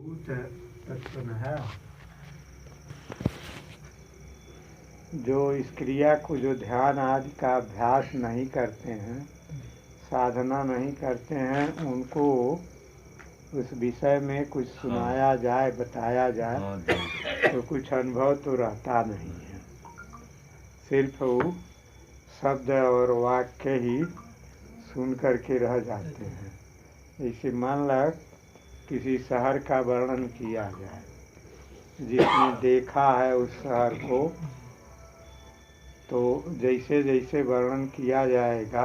भूत तत्व है। जो इस क्रिया को जो ध्यान आदि का अभ्यास नहीं करते हैं, साधना नहीं करते हैं, उनको उस विषय में कुछ सुनाया जाए, बताया जाए तो कुछ अनुभव तो रहता नहीं है। सिर्फ वो शब्द और वाक्य ही सुन करके रह जाते हैं। इसे मान लो किसी शहर का वर्णन किया जाए, जिसने देखा है उस शहर को, तो जैसे जैसे वर्णन किया जाएगा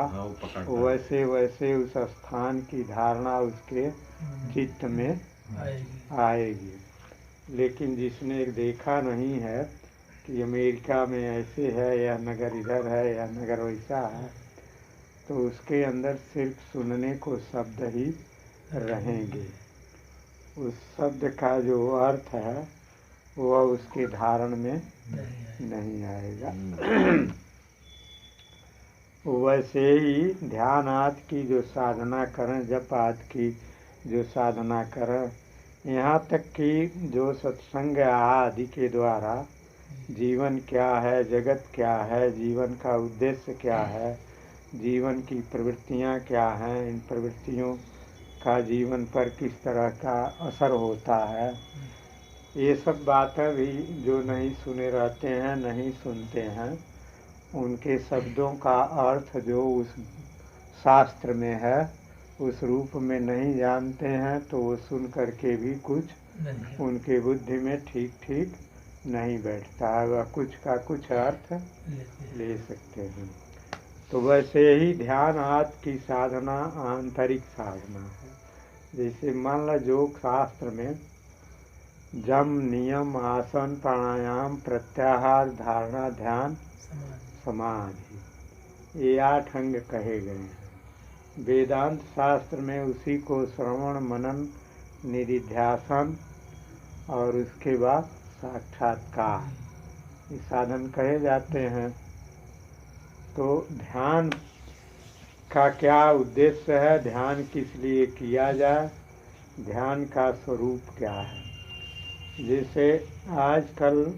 वैसे वैसे उस स्थान की धारणा उसके चित्त में आएगी। लेकिन जिसने देखा नहीं है कि अमेरिका में ऐसे है, या नगर इधर है, या नगर वैसा है, तो उसके अंदर सिर्फ सुनने को शब्द ही रहेंगे। उस शब्द का जो अर्थ है वह उसके धारण में नहीं आएगा। वैसे ही ध्यान आदि की जो साधना करें, जप आदि की जो साधना करें, यहाँ तक कि जो सत्संग आदि के द्वारा जीवन क्या है, जगत क्या है, जीवन का उद्देश्य क्या है, जीवन की प्रवृत्तियाँ क्या हैं, इन प्रवृत्तियों का जीवन पर किस तरह का असर होता है, ये सब बातें भी जो नहीं सुने रहते हैं, नहीं सुनते हैं, उनके शब्दों का अर्थ जो उस शास्त्र में है उस रूप में नहीं जानते हैं, तो वो सुन करके भी कुछ उनके बुद्धि में ठीक ठीक नहीं बैठता है, वह कुछ का कुछ अर्थ ले सकते हैं। तो वैसे ही ध्यान आदि की साधना आंतरिक साधना है। जैसे मान लो योग शास्त्र में जम, नियम, आसन, प्राणायाम, प्रत्याहार, धारणा, ध्यान, समाधि, ये 8 अंग कहे गए हैं। वेदांत शास्त्र में उसी को श्रवण, मनन, निधिध्यासन और उसके बाद साक्षात्कार, ये साधन कहे जाते हैं। तो ध्यान का क्या उद्देश्य है, ध्यान किस लिए किया जाए, ध्यान का स्वरूप क्या है। जैसे आजकल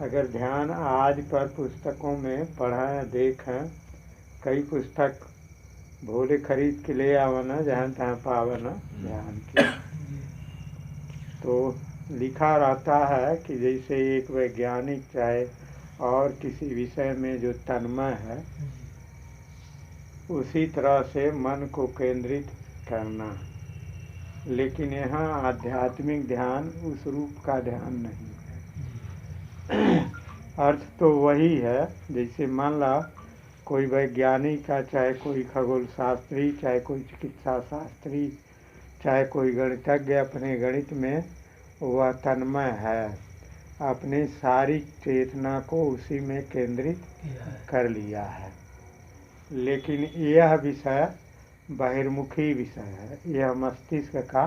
अगर ध्यान आज पर पुस्तकों में पढ़ें, देखें, कई पुस्तक भोले खरीद के ले आवना जहाँ तहाँ पावना ध्यान के, तो लिखा रहता है कि जैसे एक वैज्ञानिक चाहे और किसी विषय में जो तन्मय है, उसी तरह से मन को केंद्रित करना। लेकिन यहाँ आध्यात्मिक ध्यान उस रूप का ध्यान नहीं है। अर्थ तो वही है, जैसे मान ला कोई वैज्ञानिक का, चाहे कोई खगोल शास्त्री, चाहे कोई चिकित्सा शास्त्री, चाहे कोई गणितज्ञ, अपने गणित में वह तन्मय है, अपने सारी चेतना को उसी में केंद्रित कर लिया है। लेकिन यह विषय बहिर्मुखी विषय है, यह मस्तिष्क का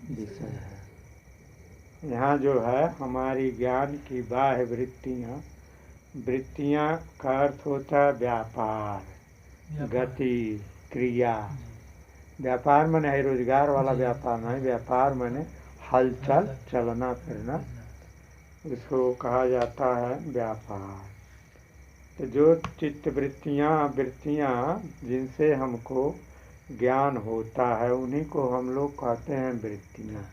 विषय है। यहाँ जो है हमारी ज्ञान की बाह्य वृत्तियाँ का अर्थ होता है व्यापार, गति, क्रिया। व्यापार माने है रोजगार वाला व्यापार नहीं, व्यापार माने हलचल, चलना फिरना, उसको कहा जाता है व्यापार। तो जो चित्त वृत्तियाँ जिनसे हमको ज्ञान होता है, उन्हीं को हम लोग कहते हैं वृत्तियाँ।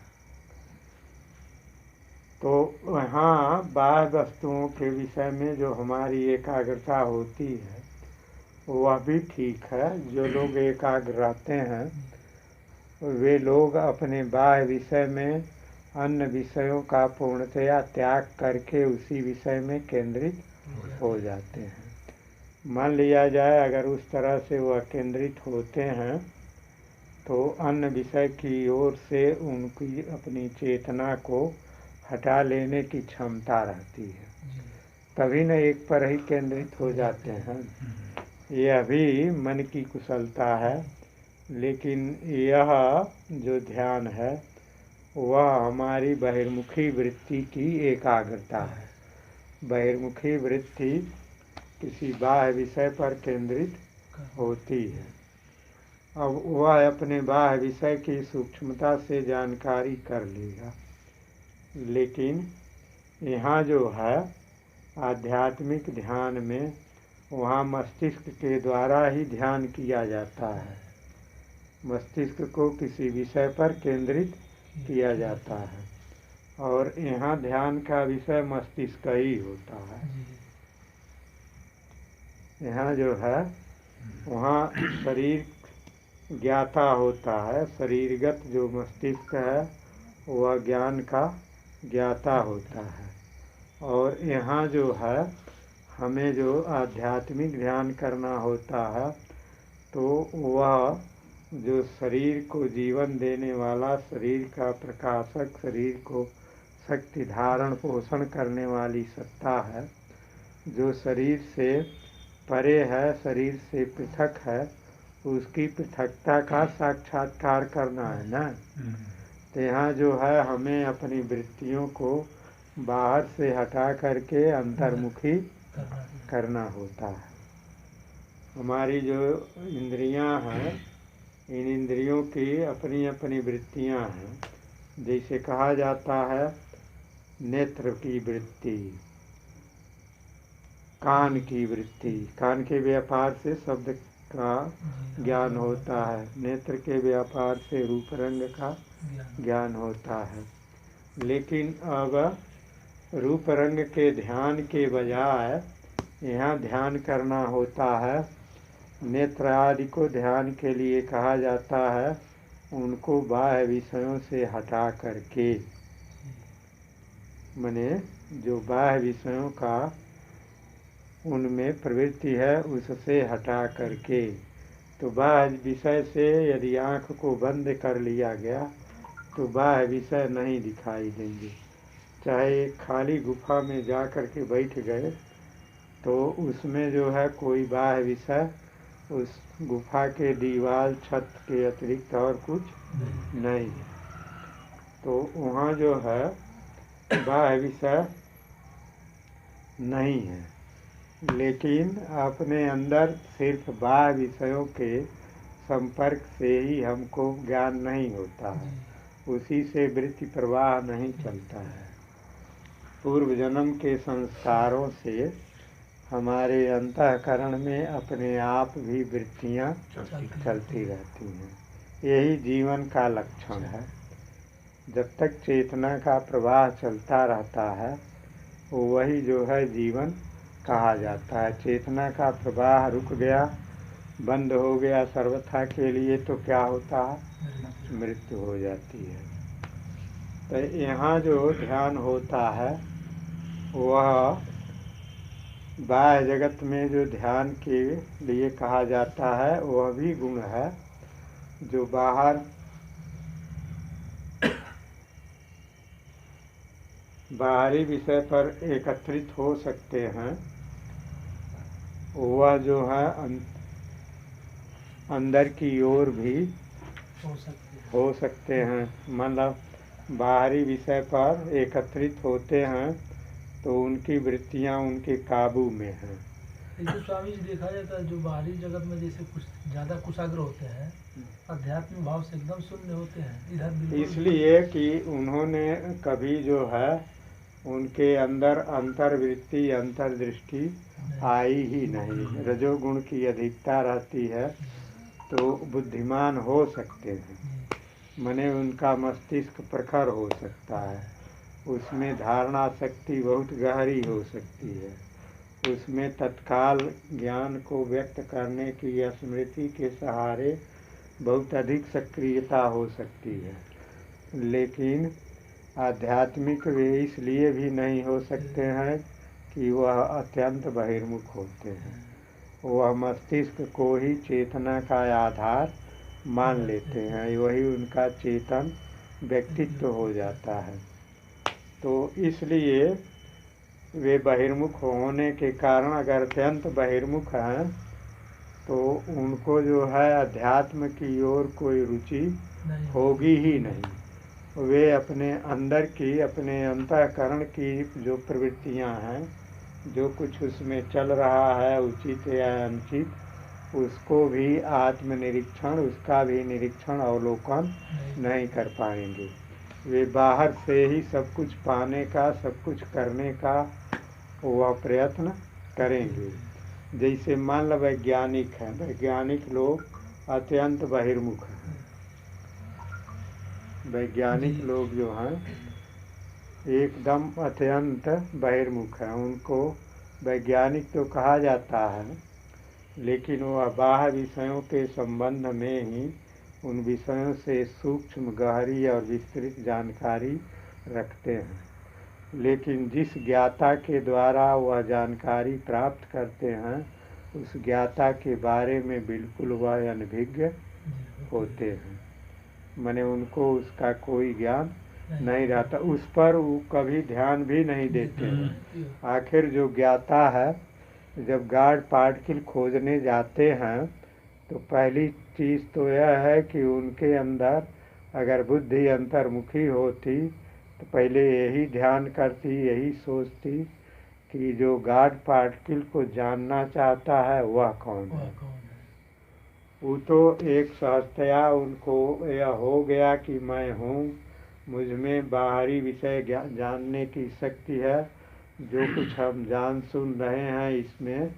तो वहाँ बाह्य वस्तुओं के विषय में जो हमारी एकाग्रता होती है वह भी ठीक है। जो लोग एकाग्र रहते हैं वे लोग अपने बाह्य विषय में अन्य विषयों का पूर्णतया त्याग करके उसी विषय में केंद्रित हो जाते हैं। मान लिया जाए अगर उस तरह से वह केंद्रित होते हैं तो अन्य विषय की ओर से उनकी अपनी चेतना को हटा लेने की क्षमता रहती है, तभी न एक पर ही केंद्रित हो जाते हैं। यह भी मन की कुशलता है, लेकिन यह जो ध्यान है वह हमारी बहिर्मुखी वृत्ति की एकाग्रता है। बहिर्मुखी वृत्ति किसी बाह्य विषय पर केंद्रित होती है। अब वह अपने बाह्य विषय की सूक्ष्मता से जानकारी कर लेगा, लेकिन यहाँ जो है आध्यात्मिक ध्यान में वहाँ मस्तिष्क के द्वारा ही ध्यान किया जाता है, मस्तिष्क को किसी विषय पर केंद्रित किया जाता है, और यहाँ ध्यान का विषय मस्तिष्क ही होता है। यहाँ जो है वहाँ शरीर ज्ञाता होता है, शरीरगत जो मस्तिष्क है वह ज्ञान का ज्ञाता होता है। और यहाँ जो है हमें जो आध्यात्मिक ध्यान करना होता है तो वह जो शरीर को जीवन देने वाला, शरीर का प्रकाशक, शरीर को शक्ति धारण पोषण करने वाली सत्ता है, जो शरीर से परे है, शरीर से पृथक है, उसकी पृथकता का साक्षात्कार करना है ना। तो यहाँ जो है हमें अपनी वृत्तियों को बाहर से हटा करके अंतर्मुखी करना होता है। हमारी जो इंद्रियां हैं, इन इंद्रियों की अपनी अपनी वृत्तियां हैं। जैसे कहा जाता है नेत्र की वृत्ति, कान की वृत्ति, कान के व्यापार से शब्द का ज्ञान होता है, नेत्र के व्यापार से रूप रंग का ज्ञान होता है। लेकिन अब रूप रंग के ध्यान के बजाय यहाँ ध्यान करना होता है, नेत्र आदि को ध्यान के लिए कहा जाता है, उनको बाह्य विषयों से हटा करके, माने जो बाह्य विषयों का उनमें प्रवृत्ति है उससे हटा करके। तो बाह्य विषय से यदि आँख को बंद कर लिया गया तो बाह्य विषय नहीं दिखाई देंगे। चाहे खाली गुफा में जा कर के बैठ गए तो उसमें जो है कोई बाह्य विषय उस गुफा के दीवार छत के अतिरिक्त और कुछ नहीं है। तो वहाँ जो है बाह्य विषय नहीं है, लेकिन अपने अंदर सिर्फ बाह्य विषयों के संपर्क से ही हमको ज्ञान नहीं होता है, उसी से वृत्ति प्रवाह नहीं चलता है। पूर्व जन्म के संस्कारों से हमारे अंतःकरण में अपने आप भी वृत्तियाँ चलती रहती हैं। यही जीवन का लक्षण है। जब तक चेतना का प्रवाह चलता रहता है वही जो है जीवन कहा जाता है। चेतना का प्रवाह रुक गया, बंद हो गया सर्वथा के लिए, तो क्या होता है? मृत्यु हो जाती है। तो यहाँ जो ध्यान होता है वह बाह्य जगत में जो ध्यान के लिए कहा जाता है वह भी गुण है, जो बाहरी विषय पर एकत्रित हो सकते हैं, वह जो है अंदर की ओर भी हो सकते हैं। मतलब बाहरी विषय पर एकत्रित होते हैं तो उनकी वृत्तियां उनके काबू में हैं। जैसे स्वामी जी देखा जाता है जो बाहरी जगत में जैसे कुछ ज़्यादा कुशाग्र होते हैं, आध्यात्मिक भाव से एकदम शून्य होते हैं, इधर इसलिए कि उन्होंने कभी जो है उनके अंदर अंतर्वृत्ति अंतर्दृष्टि आई ही नहीं। रजोगुण की अधिकता रहती है तो बुद्धिमान हो सकते हैं, माने उनका मस्तिष्क प्रखर हो सकता है, उसमें धारणा शक्ति बहुत गहरी हो सकती है, उसमें तत्काल ज्ञान को व्यक्त करने की स्मृति के सहारे बहुत अधिक सक्रियता हो सकती है। लेकिन आध्यात्मिक वे इसलिए भी नहीं हो सकते हैं कि वह अत्यंत बहिर्मुख होते हैं। वह मस्तिष्क को ही चेतना का आधार मान लेते हैं, वही उनका चेतन व्यक्तित्व हो जाता है। तो इसलिए वे बहिर्मुख होने के कारण, अगर अत्यंत बहिर्मुख हैं तो उनको जो है अध्यात्म की ओर कोई रुचि होगी ही नहीं। वे अपने अंदर की, अपने अंतःकरण की जो प्रवृत्तियां हैं, जो कुछ उसमें चल रहा है उचित या अनुचित, उसको भी आत्मनिरीक्षण, उसका भी निरीक्षण अवलोकन नहीं कर पाएंगे। वे बाहर से ही सब कुछ पाने का, सब कुछ करने का वह प्रयत्न करेंगे। जैसे मान लो वैज्ञानिक हैं, वैज्ञानिक लोग अत्यंत बहिर्मुख हैं। वैज्ञानिक जी। लोग जो हैं एकदम अत्यंत बहिर्मुख हैं। उनको वैज्ञानिक तो कहा जाता है, लेकिन वह बाह्य विषयों के संबंध में ही उन विषयों से सूक्ष्म, गहरी और विस्तृत जानकारी रखते हैं। लेकिन जिस ज्ञाता के द्वारा वह जानकारी प्राप्त करते हैं, उस ज्ञाता के बारे में बिल्कुल वह अनभिज्ञ होते हैं। माने उनको उसका कोई ज्ञान नहीं रहता, उस पर वो कभी ध्यान भी नहीं देते हैं। आखिर जो ज्ञाता है, जब गॉड पार्टिकल खोजने जाते हैं तो पहली चीज़ तो यह है कि उनके अंदर अगर बुद्धि अंतर्मुखी होती तो पहले यही ध्यान करती, यही सोचती कि जो गॉड पार्टिकल को जानना चाहता है वह कौन है। वो तो एक सहजतया उनको यह हो गया कि मैं हूँ, मुझ में बाहरी विषय जानने की शक्ति है, जो कुछ हम जान सुन रहे हैं इसमें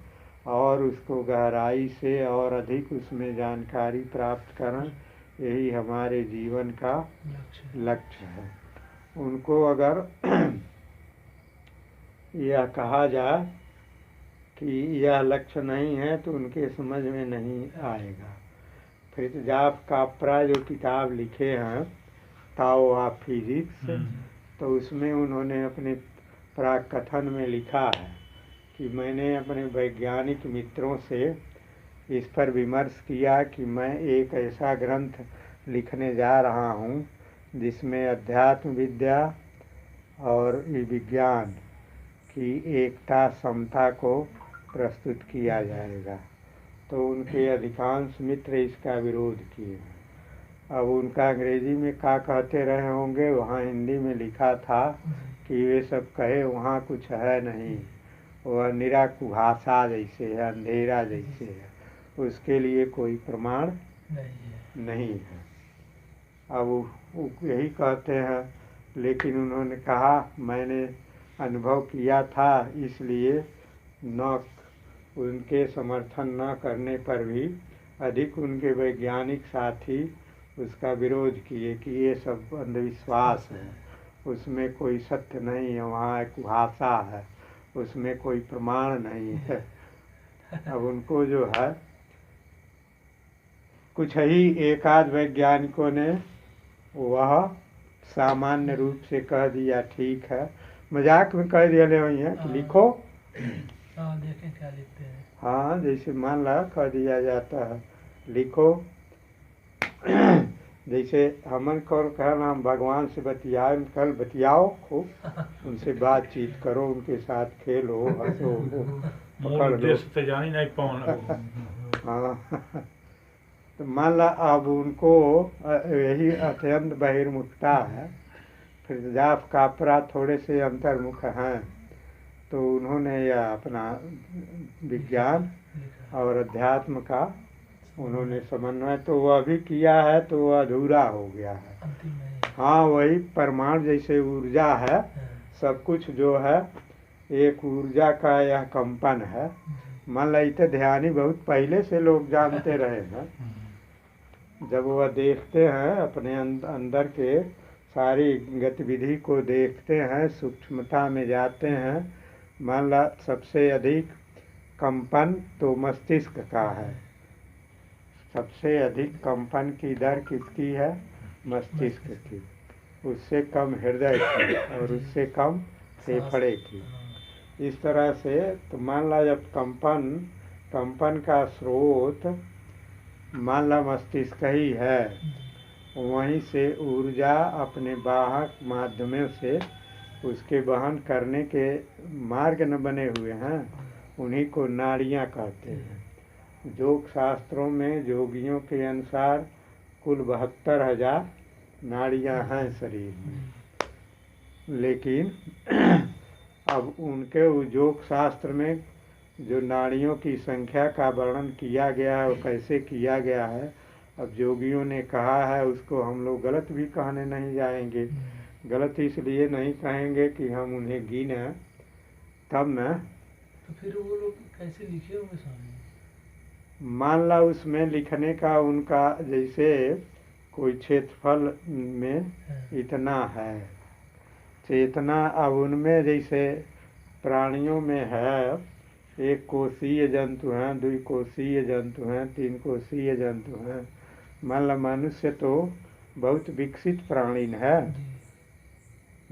और उसको गहराई से और अधिक उसमें जानकारी प्राप्त करें, यही हमारे जीवन का लक्ष्य है। उनको अगर यह कहा जाए कि यह लक्ष्य नहीं है तो उनके समझ में नहीं आएगा। फ्रित्जॉफ काप्रा जो किताब लिखे हैं ताओ ऑफ फिजिक्स, तो उसमें उन्होंने अपने प्राकथन में लिखा है कि मैंने अपने वैज्ञानिक मित्रों से इस पर विमर्श किया कि मैं एक ऐसा ग्रंथ लिखने जा रहा हूँ जिसमें अध्यात्म विद्या और विज्ञान की एकता, समता को प्रस्तुत किया जाएगा। तो उनके अधिकांश मित्र इसका विरोध किए। अब उनका अंग्रेजी में क्या कहते रहे होंगे, वहाँ हिंदी में लिखा था कि वे सब कहे वहाँ कुछ है नहीं, वह निरा कुहासा जैसे है, अंधेरा जैसे है, उसके लिए कोई प्रमाण नहीं है। अब वो यही कहते हैं, लेकिन उन्होंने कहा मैंने अनुभव किया था, इसलिए न उनके समर्थन न करने पर भी अधिक उनके वैज्ञानिक साथी उसका विरोध किए कि ये सब अंधविश्वास है, उसमें कोई सत्य नहीं है, वहाँ एक भाषा है, उसमें कोई प्रमाण नहीं है। अब उनको जो है कुछ ही एकाध वैज्ञानिकों ने वह सामान्य रूप से कह दिया ठीक है, मजाक में कह दिया ले वही है कि लिखो, देखें क्या लिखते हैं। हाँ, जैसे मान ला कह दिया जाता है लिखो। जैसे हमन को कहना हम भगवान से बतियाए, कल बतियाओ खूब, उनसे बातचीत करो, उनके साथ खेलो, हंसो, पकड़ लो। हाँ, तो मान ला अब उनको यही अत्यंत बहिर्मुखता है। फ्रित्जॉफ काप्रा थोड़े से अंतर्मुख हैं, तो उन्होंने यह अपना विज्ञान और अध्यात्म का उन्होंने समन्वय तो वह भी किया है, तो वह अधूरा हो गया है। हाँ, वही परमाणु जैसे ऊर्जा है, सब कुछ जो है एक ऊर्जा का यह कंपन है। मान लीजिए ध्यानी बहुत पहले से लोग जानते रहे हैं, जब वह देखते हैं अपने अंदर के सारी गतिविधि को देखते हैं, सूक्ष्मता में जाते हैं, मान ला सबसे अधिक कंपन तो मस्तिष्क का है, सबसे अधिक कंपन की दर किसकी है, मस्तिष्क की, उससे कम हृदय की और उससे कम फेफड़े की। इस तरह से तो मान ला जब कंपन का स्रोत मान ला मस्तिष्क ही है, वहीं से ऊर्जा अपने वाहक माध्यमों से उसके वहन करने के मार्ग न बने हुए हैं, उन्हीं को नाड़ियाँ कहते हैं। योग शास्त्रों में योगियों के अनुसार कुल 72,000 नाड़ियाँ हैं शरीर में, लेकिन अब उनके योग शास्त्र में जो नाड़ियों की संख्या का वर्णन किया गया है वो कैसे किया गया है, अब योगियों ने कहा है उसको हम लोग गलत भी कहने नहीं जाएंगे, गलत इसलिए नहीं कहेंगे कि हम उन्हें गिने, तब न तो फिर वो लोग कैसे लिखे होंगे स्वामी? मान ला उसमें लिखने का उनका जैसे कोई क्षेत्रफल में हाँ, इतना है चेतना, अब उनमें जैसे प्राणियों में है, एक कोषीय जंतु हैं, द्विकोषीय जंतु हैं, तीन कोषीय जंतु हैं। मान ला मनुष्य तो बहुत विकसित प्राणी है। जी,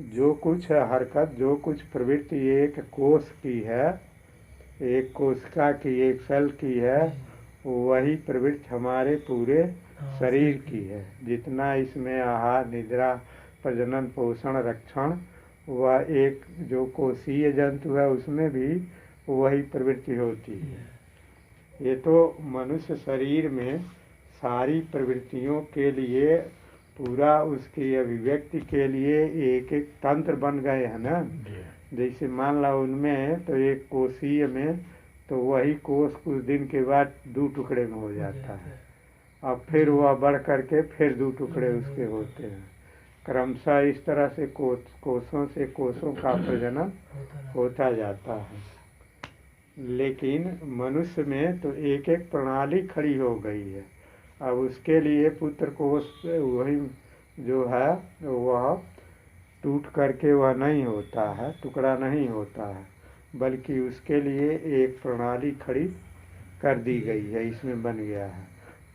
जो कुछ हरकत, जो कुछ प्रवृत्ति एक कोष की है, एक कोशिका की, एक सेल की है, जी, वही प्रवृत्ति हमारे पूरे हाँ, शरीर की है। जितना इसमें आहार, निद्रा, प्रजनन, पोषण, रक्षण, वह एक जो कोषीय जंतु है उसमें भी वही प्रवृत्ति होती है। ये तो मनुष्य शरीर में सारी प्रवृत्तियों के लिए, पूरा उसकी अभिव्यक्ति के लिए एक एक तंत्र बन गए हैं ना। जैसे मान ला उनमें तो एक कोषीय में तो वही कोष कुछ दिन के बाद 2 टुकड़े में हो जाता है, अब फिर वह बढ़ करके फिर 2 टुकड़े उसके होते हैं। क्रमशः इस तरह से कोषों से कोषों का प्रजनन होता जाता है। लेकिन मनुष्य में तो एक एक प्रणाली खड़ी हो गई है। अब उसके लिए पुत्र कोष वही जो है वह टूट करके वह नहीं होता है, टुकड़ा नहीं होता है, बल्कि उसके लिए एक प्रणाली खड़ी कर दी गई है, इसमें बन गया है।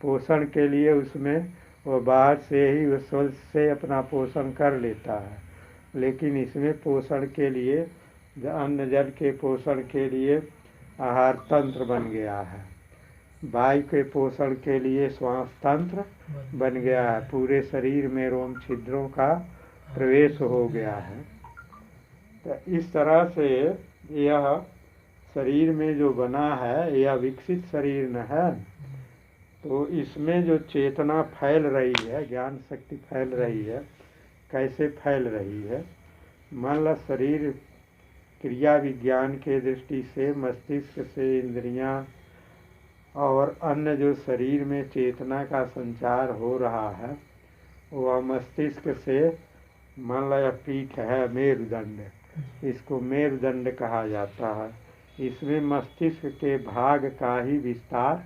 पोषण के लिए उसमें वह बाहर से ही वह स्वल्प से अपना पोषण कर लेता है, लेकिन इसमें पोषण के लिए, अन्न जल के पोषण के लिए आहार तंत्र बन गया है। वायु के पोषण के लिए श्वास तंत्र बन गया है। पूरे शरीर में रोम छिद्रों का प्रवेश हो गया है। तो इस तरह से यह शरीर में जो बना है, यह विकसित शरीर न है। तो इसमें जो चेतना फैल रही है, ज्ञान शक्ति फैल रही है, कैसे फैल रही है? मान ला शरीर क्रिया विज्ञान के दृष्टि से मस्तिष्क से इंद्रियां और अन्य जो शरीर में चेतना का संचार हो रहा है, वह मस्तिष्क से, मान ला पीठ है मेरुदंड, इसको मेरुदंड कहा जाता है। इसमें मस्तिष्क के भाग का ही विस्तार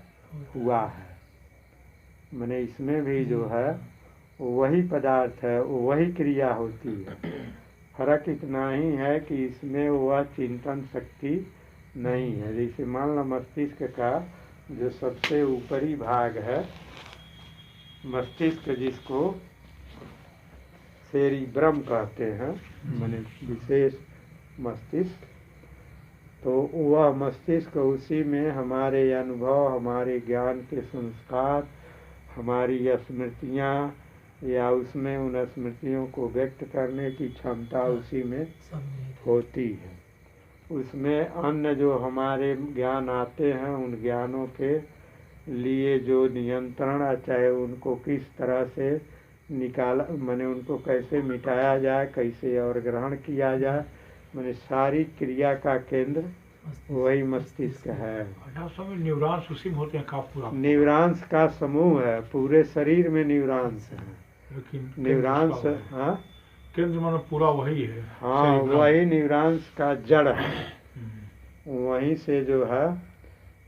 हुआ है। माने इसमें भी जो है वही पदार्थ है, वही क्रिया होती है। फर्क इतना ही है कि इसमें वह चिंतन शक्ति नहीं है। जैसे मान लो मस्तिष्क का जो सबसे ऊपरी भाग है, मस्तिष्क जिसको सेरिब्रम कहते हैं, माने विशेष मस्तिष्क, तो वह मस्तिष्क, उसी में हमारे अनुभव, हमारे ज्ञान के संस्कार, हमारी स्मृतियाँ, या उसमें उन स्मृतियों को व्यक्त करने की क्षमता उसी में होती है। उसमें अन्य जो हमारे ज्ञान आते हैं, उन ज्ञानों के लिए जो नियंत्रण, चाहे उनको किस तरह से निकाला, माने उनको कैसे मिटाया जाए, कैसे और ग्रहण किया जाए, माने सारी क्रिया का केंद्र वही मस्तिष्क है। न्यूरॉन्स उसी में होते हैं का पूरा? न्यूरॉन्स का समूह है, पूरे शरीर में न्यूरॉन्स है। लेकिन न्यूरॉन्स, हाँ, केंद्र मानो पूरा वही है। हाँ, वही न्यूरॉन्स का जड़ है। वहीं से जो है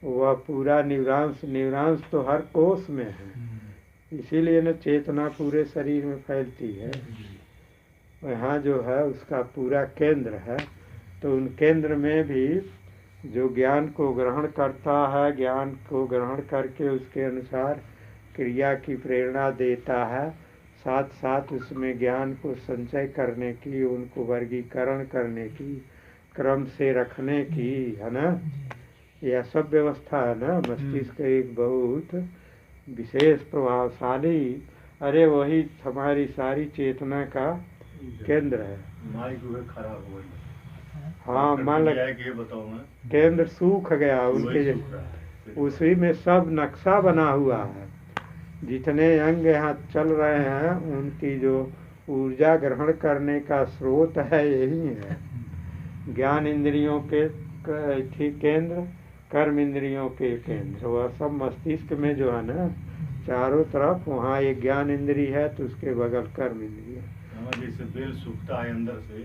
वह पूरा न्यूरॉन्स तो हर कोष में है, इसीलिए न चेतना पूरे शरीर में फैलती है। यहाँ जो है उसका पूरा केंद्र है। तो उन केंद्र में भी जो ज्ञान को ग्रहण करता है, ज्ञान को ग्रहण करके उसके अनुसार क्रिया की प्रेरणा देता है, साथ साथ उसमें ज्ञान को संचय करने की, उनको वर्गीकरण करने की, क्रम से रखने की, है ना, यह सब व्यवस्था है ना। मस्तिष्क एक बहुत विशेष प्रभावशाली, अरे वही हमारी सारी चेतना का केंद्र है। खराब हो गई। हाँ, मान लो केंद्र सूख गया, उनके उसी में सब नक्शा बना हुआ है। जितने अंग यहाँ चल रहे हैं, उनकी जो ऊर्जा ग्रहण करने का स्रोत है यही है। ज्ञान इंद्रियों के केंद्र, कर्म इंद्रियों के केंद्र, वह सब मस्तिष्क में जो है ना, चारों तरफ, वहाँ एक ज्ञान इंद्री है तो उसके बगल कर्म इंद्रिय, हाँ, जैसे बेल सूखता है अंदर से,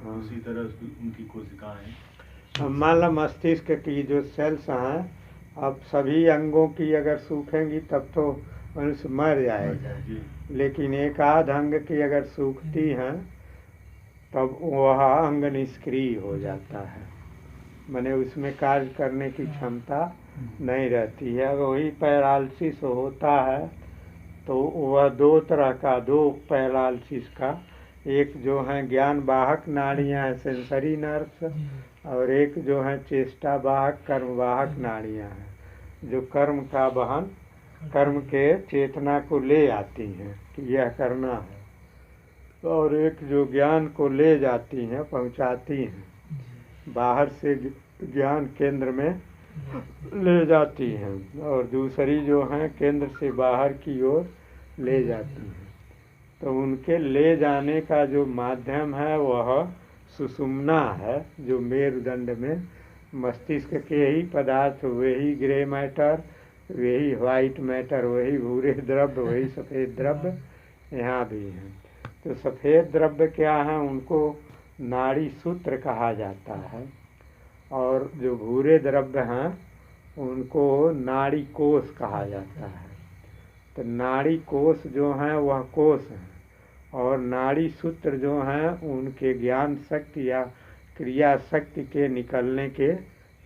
हाँ। उसी तरह उनकी कोशिकाएं। अब मान लो मस्तिष्क की जो सेल्स हैं, अब सभी अंगों की अगर सूखेंगी तब तो मनुष्य मर जाएगा, जी। लेकिन एक आध अंग की अगर सूखती हैं तब वह अंग निष्क्रिय हो जाता है, माने उसमें कार्य करने की क्षमता नहीं रहती है। अगर वही पैरालिसिस होता है तो वह दो तरह का, दो पैरालिसिस का, एक जो है ज्ञान वाहक नाड़ियाँ हैं, सेंसरी नर्व्स, और एक जो है चेष्टा वाहक कर्म वाहक नाड़ियाँ हैं, जो कर्म का वहन, कर्म के चेतना को ले आती हैं कि यह करना है, और एक जो ज्ञान को ले जाती हैं, पहुंचाती हैं, बाहर से ज्ञान केंद्र में ले जाती हैं, और दूसरी जो हैं केंद्र से बाहर की ओर ले जाती हैं। तो उनके ले जाने का जो माध्यम है वह सुषुम्ना है, जो मेरुदंड में मस्तिष्क के ही पदार्थ, वही ग्रे मैटर, वही वाइट मैटर, वही भूरे द्रव्य, वही सफ़ेद द्रव्य यहाँ भी हैं। तो सफ़ेद द्रव्य क्या है, उनको नाड़ी सूत्र कहा जाता है, और जो भूरे द्रव्य हैं उनको नाड़ी कोष कहा जाता है। तो नाड़ी कोष जो हैं वह कोष हैं, और नाड़ी सूत्र जो हैं उनके ज्ञान शक्ति या क्रिया शक्ति के निकलने के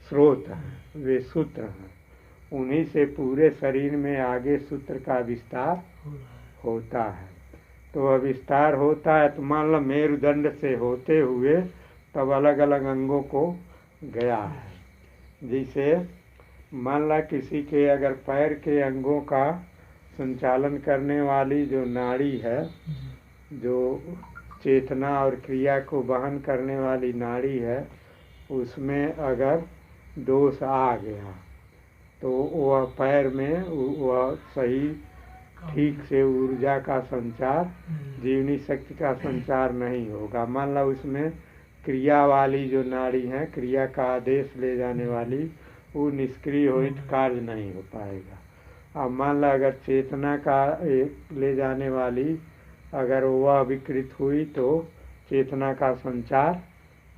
स्रोत हैं, वे सूत्र हैं। उन्हीं से पूरे शरीर में आगे सूत्र का विस्तार होता है। तो वह विस्तार होता है तो मान लो मेरुदंड से होते हुए तब अलग अलग अंगों को गया है। जैसे मान ला किसी के अगर पैर के अंगों का संचालन करने वाली जो नाड़ी है, जो चेतना और क्रिया को वहन करने वाली नाड़ी है, उसमें अगर दोष आ गया तो वह पैर में वह सही ठीक से ऊर्जा का संचार, जीवनी शक्ति का संचार नहीं होगा। मान लो उसमें क्रिया वाली जो नाड़ी है, क्रिया का आदेश ले जाने वाली, वो निष्क्रिय हुई तो कार्य नहीं हो पाएगा। अब मान लो अगर चेतना का ले जाने वाली अगर वह विकृत हुई तो चेतना का संचार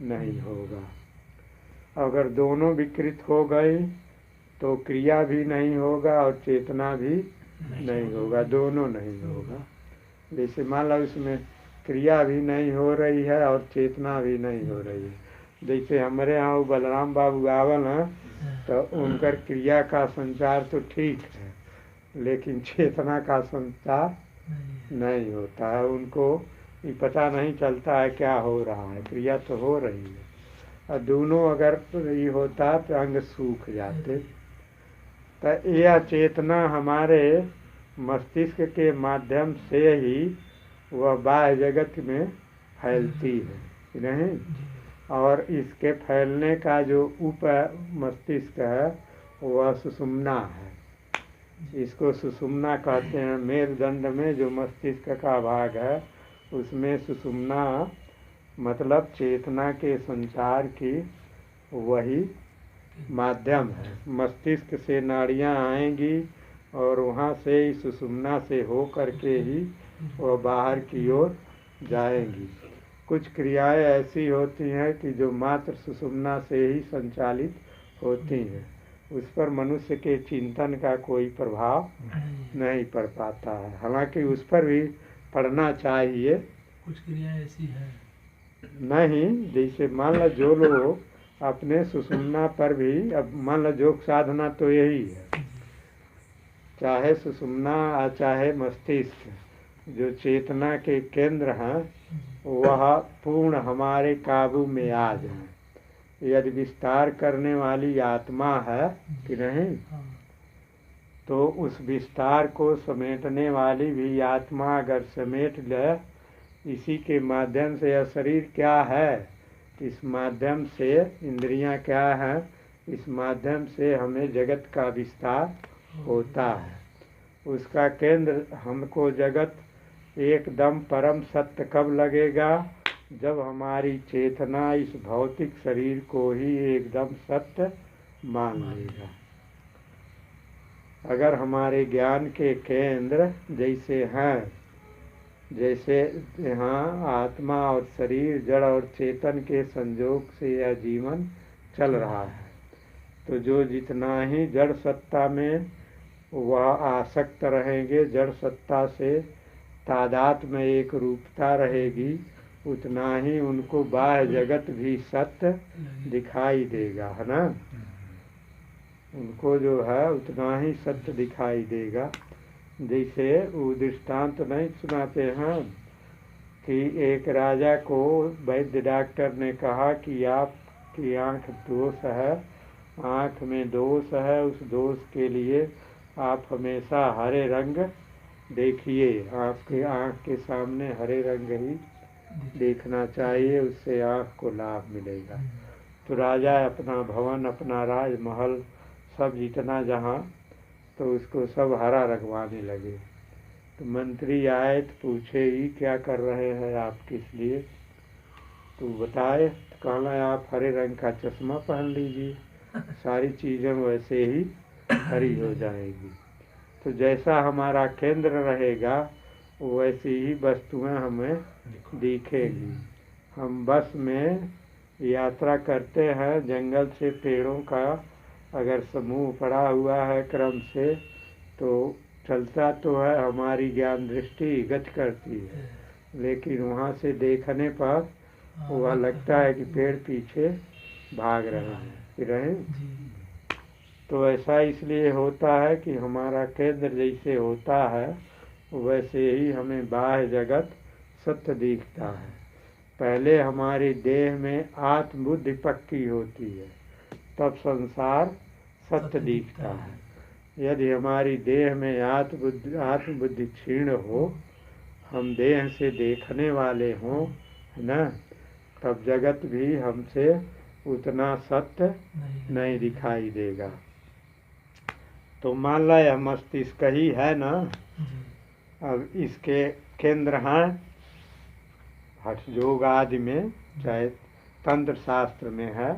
नहीं होगा। अगर दोनों विकृत हो गई तो क्रिया भी नहीं होगा और चेतना भी नहीं होगा, दोनों नहीं होगा। जैसे मान लो उसमें क्रिया भी नहीं हो रही है और चेतना भी नहीं हो रही है। जैसे हमारे यहाँ वो बलराम बाबू आवल हैं, तो उनकर क्रिया का संचार तो ठीक है, लेकिन चेतना का संचार नहीं होता है। उनको ये पता नहीं चलता है क्या हो रहा है, क्रिया तो हो रही है। और दोनों अगर ये होता तो अंग सूख जाते। तो यह चेतना हमारे मस्तिष्क के माध्यम से ही वह बाह्य जगत में फैलती है नहीं, और इसके फैलने का जो उप मस्तिष्क है वह सुषुम्ना है। इसको सुषुम्ना कहते हैं। मेरुदंड में जो मस्तिष्क का भाग है उसमें सुषुम्ना मतलब चेतना के संचार की वही माध्यम है। मस्तिष्क से नाड़ियाँ आएंगी और वहाँ से ही सुषुम्ना से हो कर के ही वह बाहर की ओर जाएंगी। कुछ क्रियाएं ऐसी होती हैं कि जो मात्र सुषुम्ना से ही संचालित होती हैं, उस पर मनुष्य के चिंतन का कोई प्रभाव नहीं पड़ पाता है। हालांकि उस पर भी पड़ना चाहिए। कुछ क्रिया ऐसी है नहीं, जैसे मान लो जो लोग अपने सुषुम्ना पर भी, अब मान लो योग साधना तो यही है, चाहे सुषुम्ना चाहे मस्तिष्क, जो चेतना के केंद्र हैं वह पूर्ण हमारे काबू में आ जाए। यदि विस्तार करने वाली आत्मा है कि नहीं, तो उस विस्तार को समेटने वाली भी आत्मा अगर समेट ले, इसी के माध्यम से यह शरीर क्या है, इस माध्यम से इंद्रियां क्या हैं, इस माध्यम से हमें जगत का विस्तार होता है। उसका केंद्र हमको जगत एकदम परम सत्य कब लगेगा, जब हमारी चेतना इस भौतिक शरीर को ही एकदम सत्य मान लेगा। अगर हमारे ज्ञान के केंद्र जैसे हैं जैसे यहाँ आत्मा और शरीर, जड़ और चेतन के संयोग से यह जीवन चल रहा है। तो जो जितना ही जड़ सत्ता में वह आसक्त रहेंगे, जड़ सत्ता से तादाद में एक रूपता रहेगी, उतना ही उनको बाह्य जगत भी सत्य दिखाई देगा, है ना। उनको जो है उतना ही सत्य दिखाई देगा। जैसे वो दृष्टांत नहीं सुनाते हैं कि एक राजा को वैद्य डॉक्टर ने कहा कि आपकी आँख दोष है, आँख में दोष है, उस दोष के लिए आप हमेशा हरे रंग देखिए, आपके आँख के सामने हरे रंग ही देखना चाहिए, उससे आँख को लाभ मिलेगा। तो राजा अपना भवन, अपना राजमहल सब जितना जहाँ, तो उसको सब हरा रंगवाने लगे। तो मंत्री आए तो पूछे, ये क्या कर रहे हैं आप, किस लिए? तो बताए, तो कहना आप हरे रंग का चश्मा पहन लीजिए, सारी चीज़ें वैसे ही हरी हो जाएगी। तो जैसा हमारा केंद्र रहेगा वैसी ही वस्तुएं हमें दिखेगी। हम बस में यात्रा करते हैं, जंगल से पेड़ों का अगर समूह पड़ा हुआ है क्रम से, तो चलता तो है, हमारी ज्ञान दृष्टि गति करती है, लेकिन वहाँ से देखने पर वह लगता है कि पेड़ पीछे भाग रहे हैं। तो ऐसा इसलिए होता है कि हमारा केंद्र जैसे होता है वैसे ही हमें बाह्य जगत सत्य दिखता है। पहले हमारी देह में आत्मबुद्धि पक्की होती है, तब संसार सत्य दिखता है। यदि हमारी देह में आत्मबुद्धि क्षीण हो, हम देह से देखने वाले हों, है ना, तब जगत भी हमसे उतना सत्य नहीं दिखाई देगा। तो मान लो यह मस्तिष्क ही है ना, अब इसके केंद्र हैं हठ योग आदि में, चाहे तंत्र शास्त्र में है,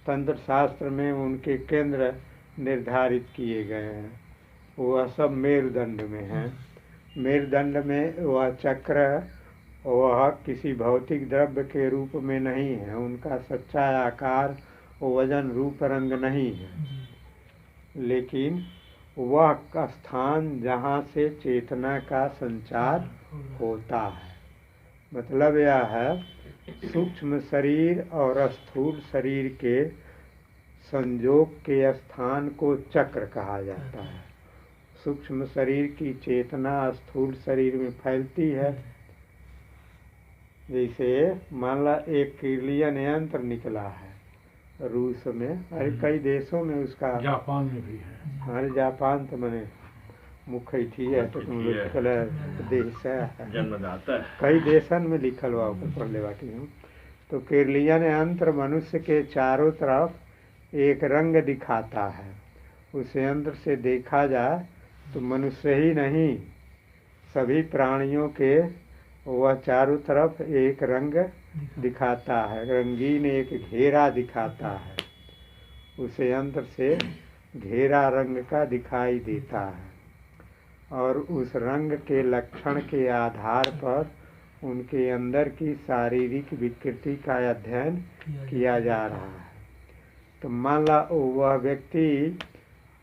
तंत्र शास्त्र में उनके केंद्र निर्धारित किए गए हैं। वह सब मेरुदंड में हैं। मेरुदंड में वह चक्र वह किसी भौतिक द्रव्य के रूप में नहीं है, उनका सच्चा आकार वजन रूप रंग नहीं है, लेकिन वह स्थान जहाँ से चेतना का संचार होता है। मतलब यह है, सूक्ष्म शरीर और स्थूल शरीर के संयोग के स्थान को चक्र कहा जाता है। सूक्ष्म शरीर की चेतना स्थूल शरीर में फैलती है। जैसे मान ला एक किर्लियन यंत्र निकला है रूस में, अरे कई देशों में उसका, जापान में भी है। हमारे जापान तो मैंने मुख्य थी है, टेक्नोलॉजिकल देश है, जन्मदाता है। कई देशन में लिखल हुआ पढ़ले बाटी हूँ। तो किर्लियन यंत्र मनुष्य के चारों तरफ एक रंग दिखाता है। उस यंत्र से देखा जाए तो मनुष्य ही नहीं, सभी प्राणियों के वह चारों तरफ एक रंग दिखाता है, रंगीन एक घेरा दिखाता है। उस यंत्र से घेरा रंग का दिखाई देता है, और उस रंग के लक्षण के आधार पर उनके अंदर की शारीरिक विकृति का अध्ययन किया जा रहा है। तो मान ला वह व्यक्ति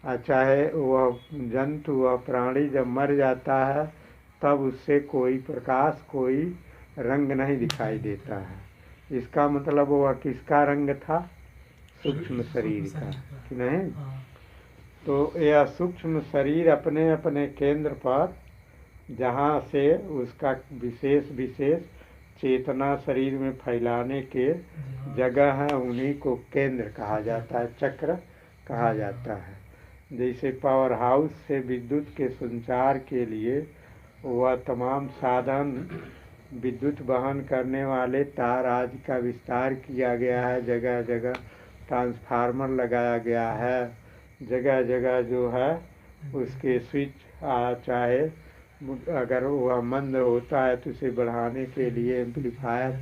चाहे वह जंतु वह प्राणी जब मर जाता है तब उससे कोई प्रकाश कोई रंग नहीं दिखाई देता है। इसका मतलब वह किसका रंग था? सूक्ष्म शरीर का, कि नहीं? तो यह सूक्ष्म शरीर अपने अपने केंद्र पर जहाँ से उसका विशेष विशेष चेतना शरीर में फैलाने के जगह है, उन्हीं को केंद्र कहा जाता है, चक्र कहा जाता है। जैसे पावर हाउस से विद्युत के संचार के लिए वह तमाम साधन विद्युत वहन करने वाले तार आदि का विस्तार किया गया है, जगह जगह ट्रांसफार्मर लगाया गया है, जगह जगह जो है उसके स्विच चाहे अगर वह मंद होता है तो उसे बढ़ाने के लिए एम्पलीफायर,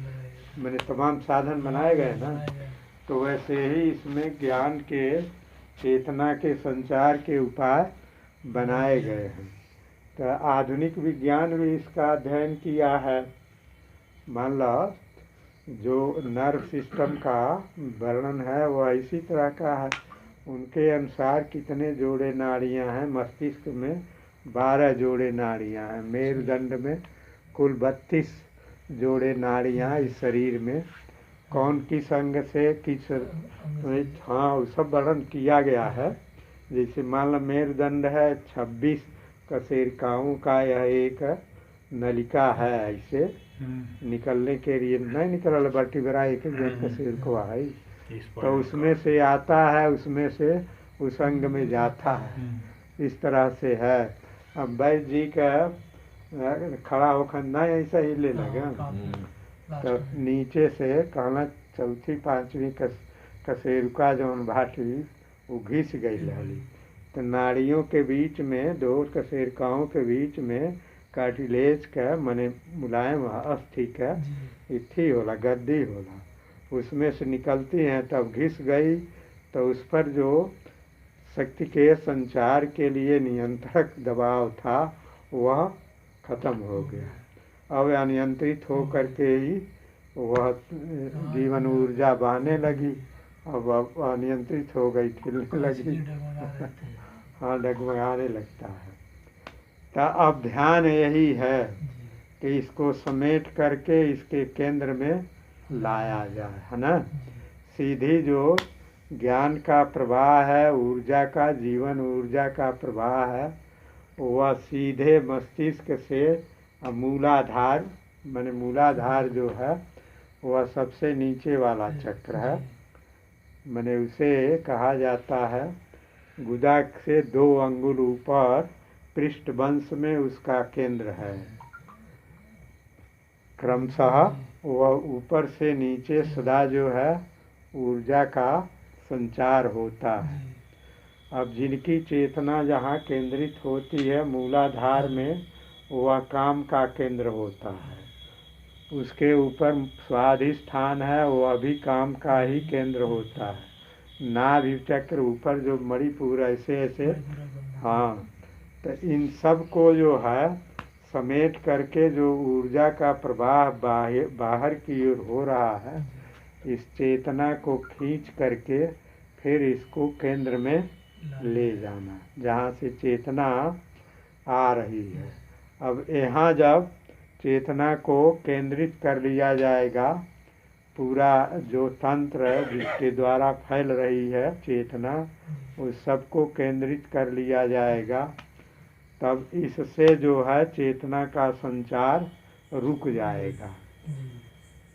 मैंने तमाम साधन बनाए गए ना। तो वैसे ही इसमें ज्ञान के चेतना के संचार के उपाय बनाए गए हैं। तो आधुनिक विज्ञान भी इसका अध्ययन किया है। मान लो जो नर्व सिस्टम का वर्णन है वह इसी तरह का है। उनके अनुसार कितने जोड़े नाड़ियां हैं मस्तिष्क में? 12 जोड़े नाड़ियां हैं। मेरुदंड में कुल 32 जोड़े नाड़ियां इस शरीर में। कौन किस अंग से किस, हाँ वो सब वर्णन किया गया है। जैसे मान लो मेरुदंड है 26 कशेरुकाओं का यह एक नलिका है। ऐसे निकलने के लिए नहीं निकल रहा वर्टिब्रा एक कशेरुकवा है, तो उसमें से आता है, उसमें से उस अंग में जाता है। इस तरह से है। अब वैद्य जी का खड़ा होकर नहीं ऐसा ही ले लगा, तो नीचे से कहना चौथी पांचवी कशेरुका जौन भाटी वो घिस गई लहली। तो नाड़ियों के बीच में, दो कशेरुकाओं के बीच में कार्टिलेज का मने मुलायम अस्थि का इथी होला, गद्दी होला, उसमें से निकलती हैं। तब घिस गई तो उस पर जो शक्ति के संचार के लिए नियंत्रक दबाव था वह खत्म हो गया। अब अनियंत्रित हो करके ही वह जीवन ऊर्जा बहने लगी। अब अनियंत्रित हो गई, खिलने लगी, हाँ डगमगाने लगता है। तो अब ध्यान यही है कि इसको समेट करके इसके केंद्र में लाया जाए, है ना। सीधी जो ज्ञान का प्रवाह है, ऊर्जा का, जीवन ऊर्जा का प्रवाह है, वह सीधे मस्तिष्क से मूलाधार, माने मूलाधार जो है वह सबसे नीचे वाला चक्र है। माने उसे कहा जाता है गुदा से 2 अंगुल ऊपर पृष्ठवंश में उसका केंद्र है। क्रमशः वह ऊपर से नीचे सदा जो है ऊर्जा का संचार होता है। अब जिनकी चेतना जहाँ केंद्रित होती है मूलाधार में, वह काम का केंद्र होता है। उसके ऊपर स्वाधिष्ठान है, वह भी काम का ही केंद्र होता है। नाभि चक्र ऊपर जो मणिपुर ऐसे ऐसे, हाँ, तो इन सब को जो है समेट करके जो ऊर्जा का प्रवाह बाहर की ओर हो रहा है, इस चेतना को खींच करके फिर इसको केंद्र में ले जाना, जहाँ से चेतना आ रही है। अब यहाँ जब चेतना को केंद्रित कर लिया जाएगा, पूरा जो तंत्र जिसके द्वारा फैल रही है चेतना, उस सबको केंद्रित कर लिया जाएगा, तब इससे जो है चेतना का संचार रुक जाएगा।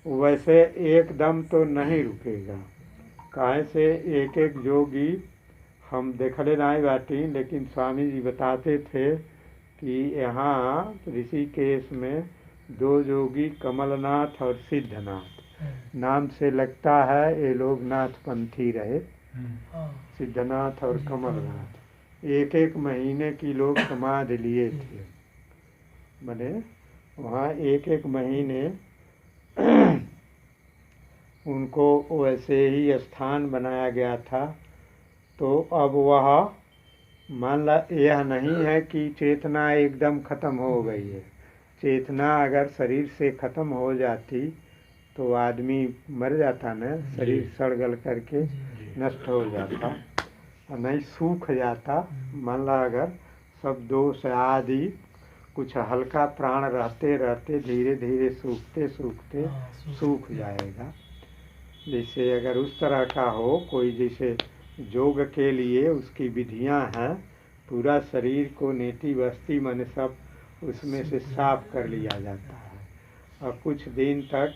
वैसे एकदम तो नहीं रुकेगा, काहे से एक एक योगी हम देखले नहीं बाटी, लेकिन स्वामी जी बताते थे कि यहाँ ऋषिकेश में 2 योगी कमलनाथ और सिद्धनाथ नाम से लगता है, ये लोग नाथपंथी रहे, सिद्धनाथ और कमलनाथ। 1-1 महीने की लोग समाधि लिए थे। माने वहाँ 1-1 महीने उनको वैसे ही स्थान बनाया गया था। तो अब वह मान ला यह नहीं है कि चेतना एकदम खत्म हो गई है। चेतना अगर शरीर से खत्म हो जाती तो आदमी मर जाता न, शरीर सड़गल करके नष्ट हो जाता, और नहीं सूख जाता। मान ला अगर सब दोष आदि कुछ हल्का प्राण रहते रहते धीरे धीरे सूखते सूखते सूख जाएगा। जैसे अगर उस तरह का हो कोई, जैसे योग के लिए उसकी विधियां हैं, पूरा शरीर को नेति बस्ती मन सब उसमें से साफ कर लिया जाता है, और कुछ दिन तक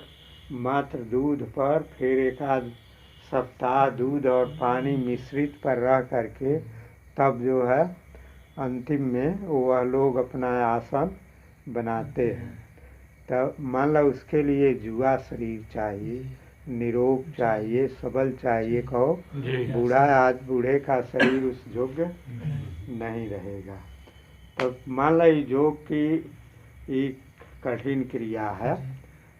मात्र दूध पर, फिर 1 सप्ताह दूध और पानी मिश्रित पर रह करके तब जो है अंतिम में वह लोग अपना आसन बनाते हैं। तब मान लो उसके लिए जुआ शरीर चाहिए, निरोग चाहिए, सबल चाहिए। कहो बूढ़ा, आज बूढ़े का शरीर उस योग्य नहीं रहेगा। तो मान लो योग की एक कठिन क्रिया है।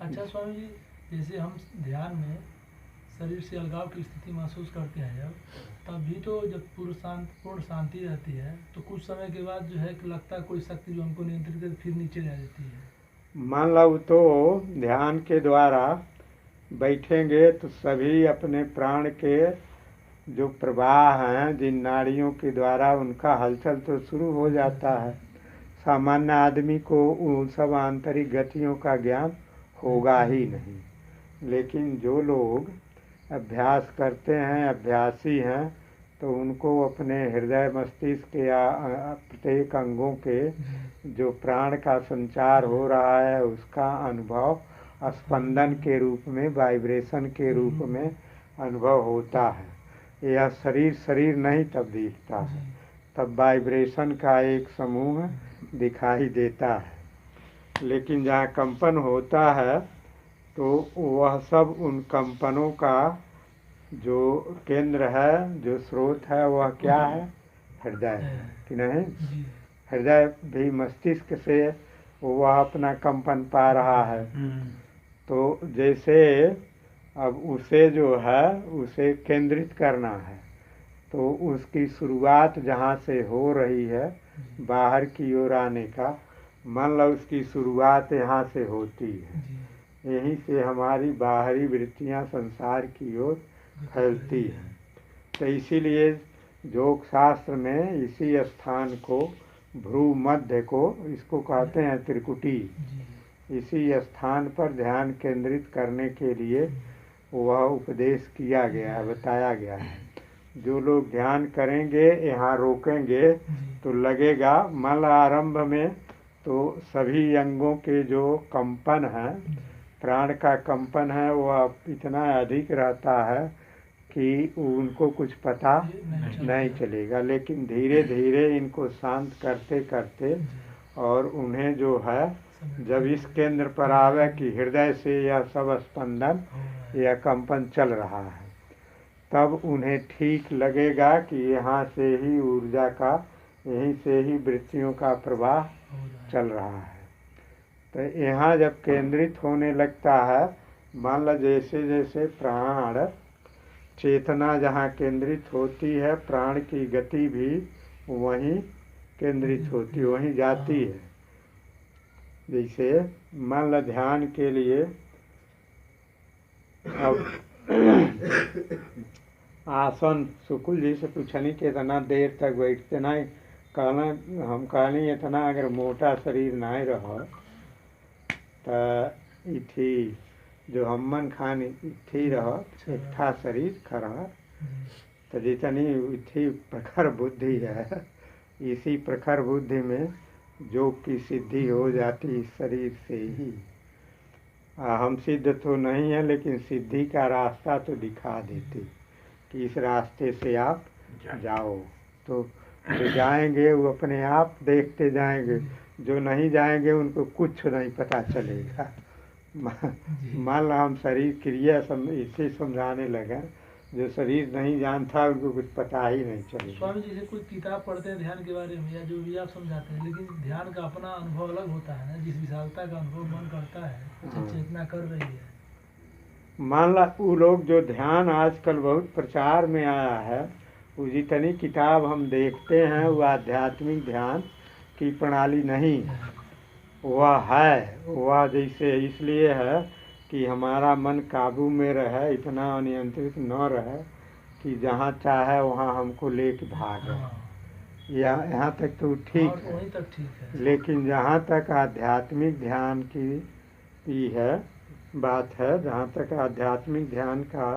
अच्छा स्वामी जी, जैसे हम ध्यान में शरीर से अलगाव की स्थिति महसूस करते हैं जब, तब भी तो जब पूर्ण शांति रहती है तो कुछ समय के बाद जो है कि लगता है कोई शक्ति जो हमको नियंत्रित कर फिर नीचे ले आ जाती है। मान लो तो ध्यान के द्वारा बैठेंगे तो सभी अपने प्राण के जो प्रवाह हैं जिन नाड़ियों के द्वारा उनका हलचल तो शुरू हो जाता है। सामान्य आदमी को उन सब आंतरिक गतियों का ज्ञान होगा ही नहीं, लेकिन जो लोग अभ्यास करते हैं, अभ्यासी हैं, तो उनको अपने हृदय मस्तिष्क या प्रत्येक अंगों के जो प्राण का संचार हो रहा है उसका अनुभव स्पंदन के रूप में, वाइब्रेशन के रूप में अनुभव होता है। यह शरीर नहीं तब दिखता है, तब वाइब्रेशन का एक समूह दिखाई देता है। लेकिन जहाँ कंपन होता है तो वह सब उन कंपनों का जो केंद्र है, जो स्रोत है, वह क्या है? हृदय है कि नहीं? हृदय भी मस्तिष्क से वह अपना कंपन पा रहा है। तो जैसे अब उसे जो है उसे केंद्रित करना है, तो उसकी शुरुआत जहाँ से हो रही है बाहर की ओर आने का, मान लो उसकी शुरुआत यहाँ से होती है, यहीं से हमारी बाहरी वृत्तियाँ संसार की ओर फैलती हैं। तो इसीलिए योग शास्त्र में इसी स्थान को, भ्रू मध्य को, इसको कहते हैं त्रिकुटी, इसी स्थान पर ध्यान केंद्रित करने के लिए वह उपदेश किया गया है, बताया गया है। जो लोग ध्यान करेंगे, यहाँ रोकेंगे तो लगेगा मल आरंभ में तो सभी अंगों के जो कंपन है, प्राण का कंपन है, वह इतना अधिक रहता है कि उनको कुछ पता नहीं चलेगा। लेकिन धीरे धीरे इनको शांत करते करते और उन्हें जो है जब इस केंद्र पर आवे कि हृदय से यह सब स्पंदन, यह कंपन चल रहा है, तब उन्हें ठीक लगेगा कि यहाँ से ही ऊर्जा का, यहीं से ही वृत्तियों का प्रवाह चल रहा है। तो यहाँ जब केंद्रित होने लगता है, मान लो जैसे जैसे प्राण चेतना जहाँ केंद्रित होती है, प्राण की गति भी वहीं केंद्रित होती है, वहीं जाती है। जैसे मान लो ध्यान के लिए अब आसन, सुकुल जी से पूछनी कि इतना देर तक बैठते नहीं, कहना हम कहनी इतना अगर मोटा शरीर नहीं रह तो इथी जो हमन खानी इथी रह इत्था शरीर खरा, तो जितनी इथी प्रखर बुद्धि है, इसी प्रखर बुद्धि में योग की सिद्धि हो जाती इस शरीर से ही। हम सिद्ध तो नहीं है, लेकिन सिद्धि का रास्ता तो दिखा देते कि इस रास्ते से आप जाओ। तो जो जाएंगे वो अपने आप देखते जाएंगे, जो नहीं जाएंगे उनको कुछ नहीं पता चलेगा। मान लो हम शरीर क्रिया इसे समझाने लगे, जो शरीर नहीं जानता उनको कुछ पता ही नहीं चलेगा। स्वामी जी से कोई किताब पढ़ते हैं ध्यान के बारे में या जो भी आप समझाते हैं, लेकिन ध्यान का अपना अनुभव अलग होता है ना, जिस विशालता का अनुभव मन करता है, चेतना कर रही है। मान ला वो लोग जो ध्यान आजकल बहुत प्रचार में आया है, वो जितनी किताब हम देखते हैं वो आध्यात्मिक ध्यान की प्रणाली नहीं है। वह है, वह जैसे इसलिए है कि हमारा मन काबू में रहे, इतना अनियंत्रित न रहे कि जहाँ चाहे वहाँ हमको लेके भागे। यहाँ तक तो ठीक है, वहीं तक ठीक है। लेकिन जहाँ तक आध्यात्मिक ध्यान की है बात है, जहाँ तक आध्यात्मिक ध्यान का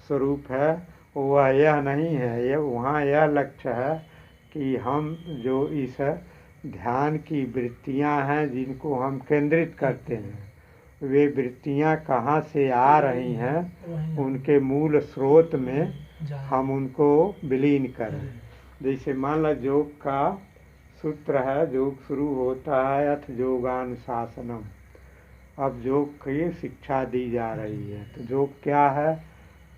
स्वरूप है, वह यह नहीं है। यह वहाँ यह लक्ष्य है कि हम जो इस ध्यान की वृत्तियाँ हैं जिनको हम केंद्रित करते हैं, वे वृत्तियाँ कहाँ से आ रही हैं, उनके मूल स्रोत में हम उनको विलीन करें। जैसे मान लो योग का सूत्र है, योग शुरू होता है अथ योगानुशासनम। अब योग की शिक्षा दी जा रही है, तो योग क्या है?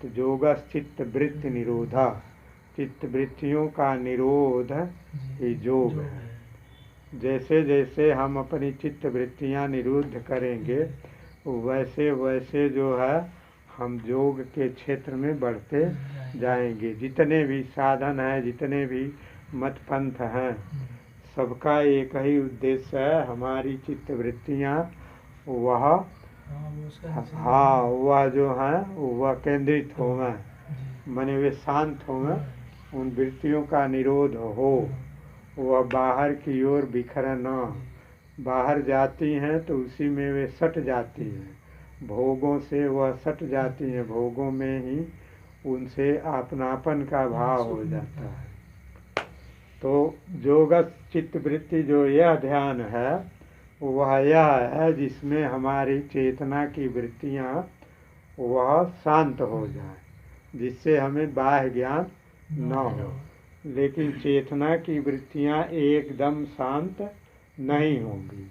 तो योगस चित्त वृत्ति निरोधा, चित्त वृत्तियों का निरोध ये योग है। जैसे जैसे हम अपनी चित्त वृत्तियाँ निरुद्ध करेंगे, वैसे वैसे जो है हम योग के क्षेत्र में बढ़ते जाएंगे। जितने भी साधन हैं, जितने भी मत पंथ हैं, सबका एक ही उद्देश्य है, हमारी चित्तवृत्तियाँ वह वह जो हैं वह केंद्रित होवें, माने वे शांत होवें, उन वृत्तियों का निरोध हो, वह बाहर की ओर बिखर न। बाहर जाती हैं तो उसी में वे सट जाती हैं, भोगों से वह सट जाती हैं, भोगों में ही उनसे अपनापन का भाव हो जाता है। तो योगस्थ चित्तवृत्ति जो यह ध्यान है वह यह है जिसमें हमारी चेतना की वृत्तियाँ वह शांत हो जाए, जिससे हमें बाह्य ज्ञान न हो। लेकिन चेतना की वृत्तियाँ एकदम शांत नहीं होंगी।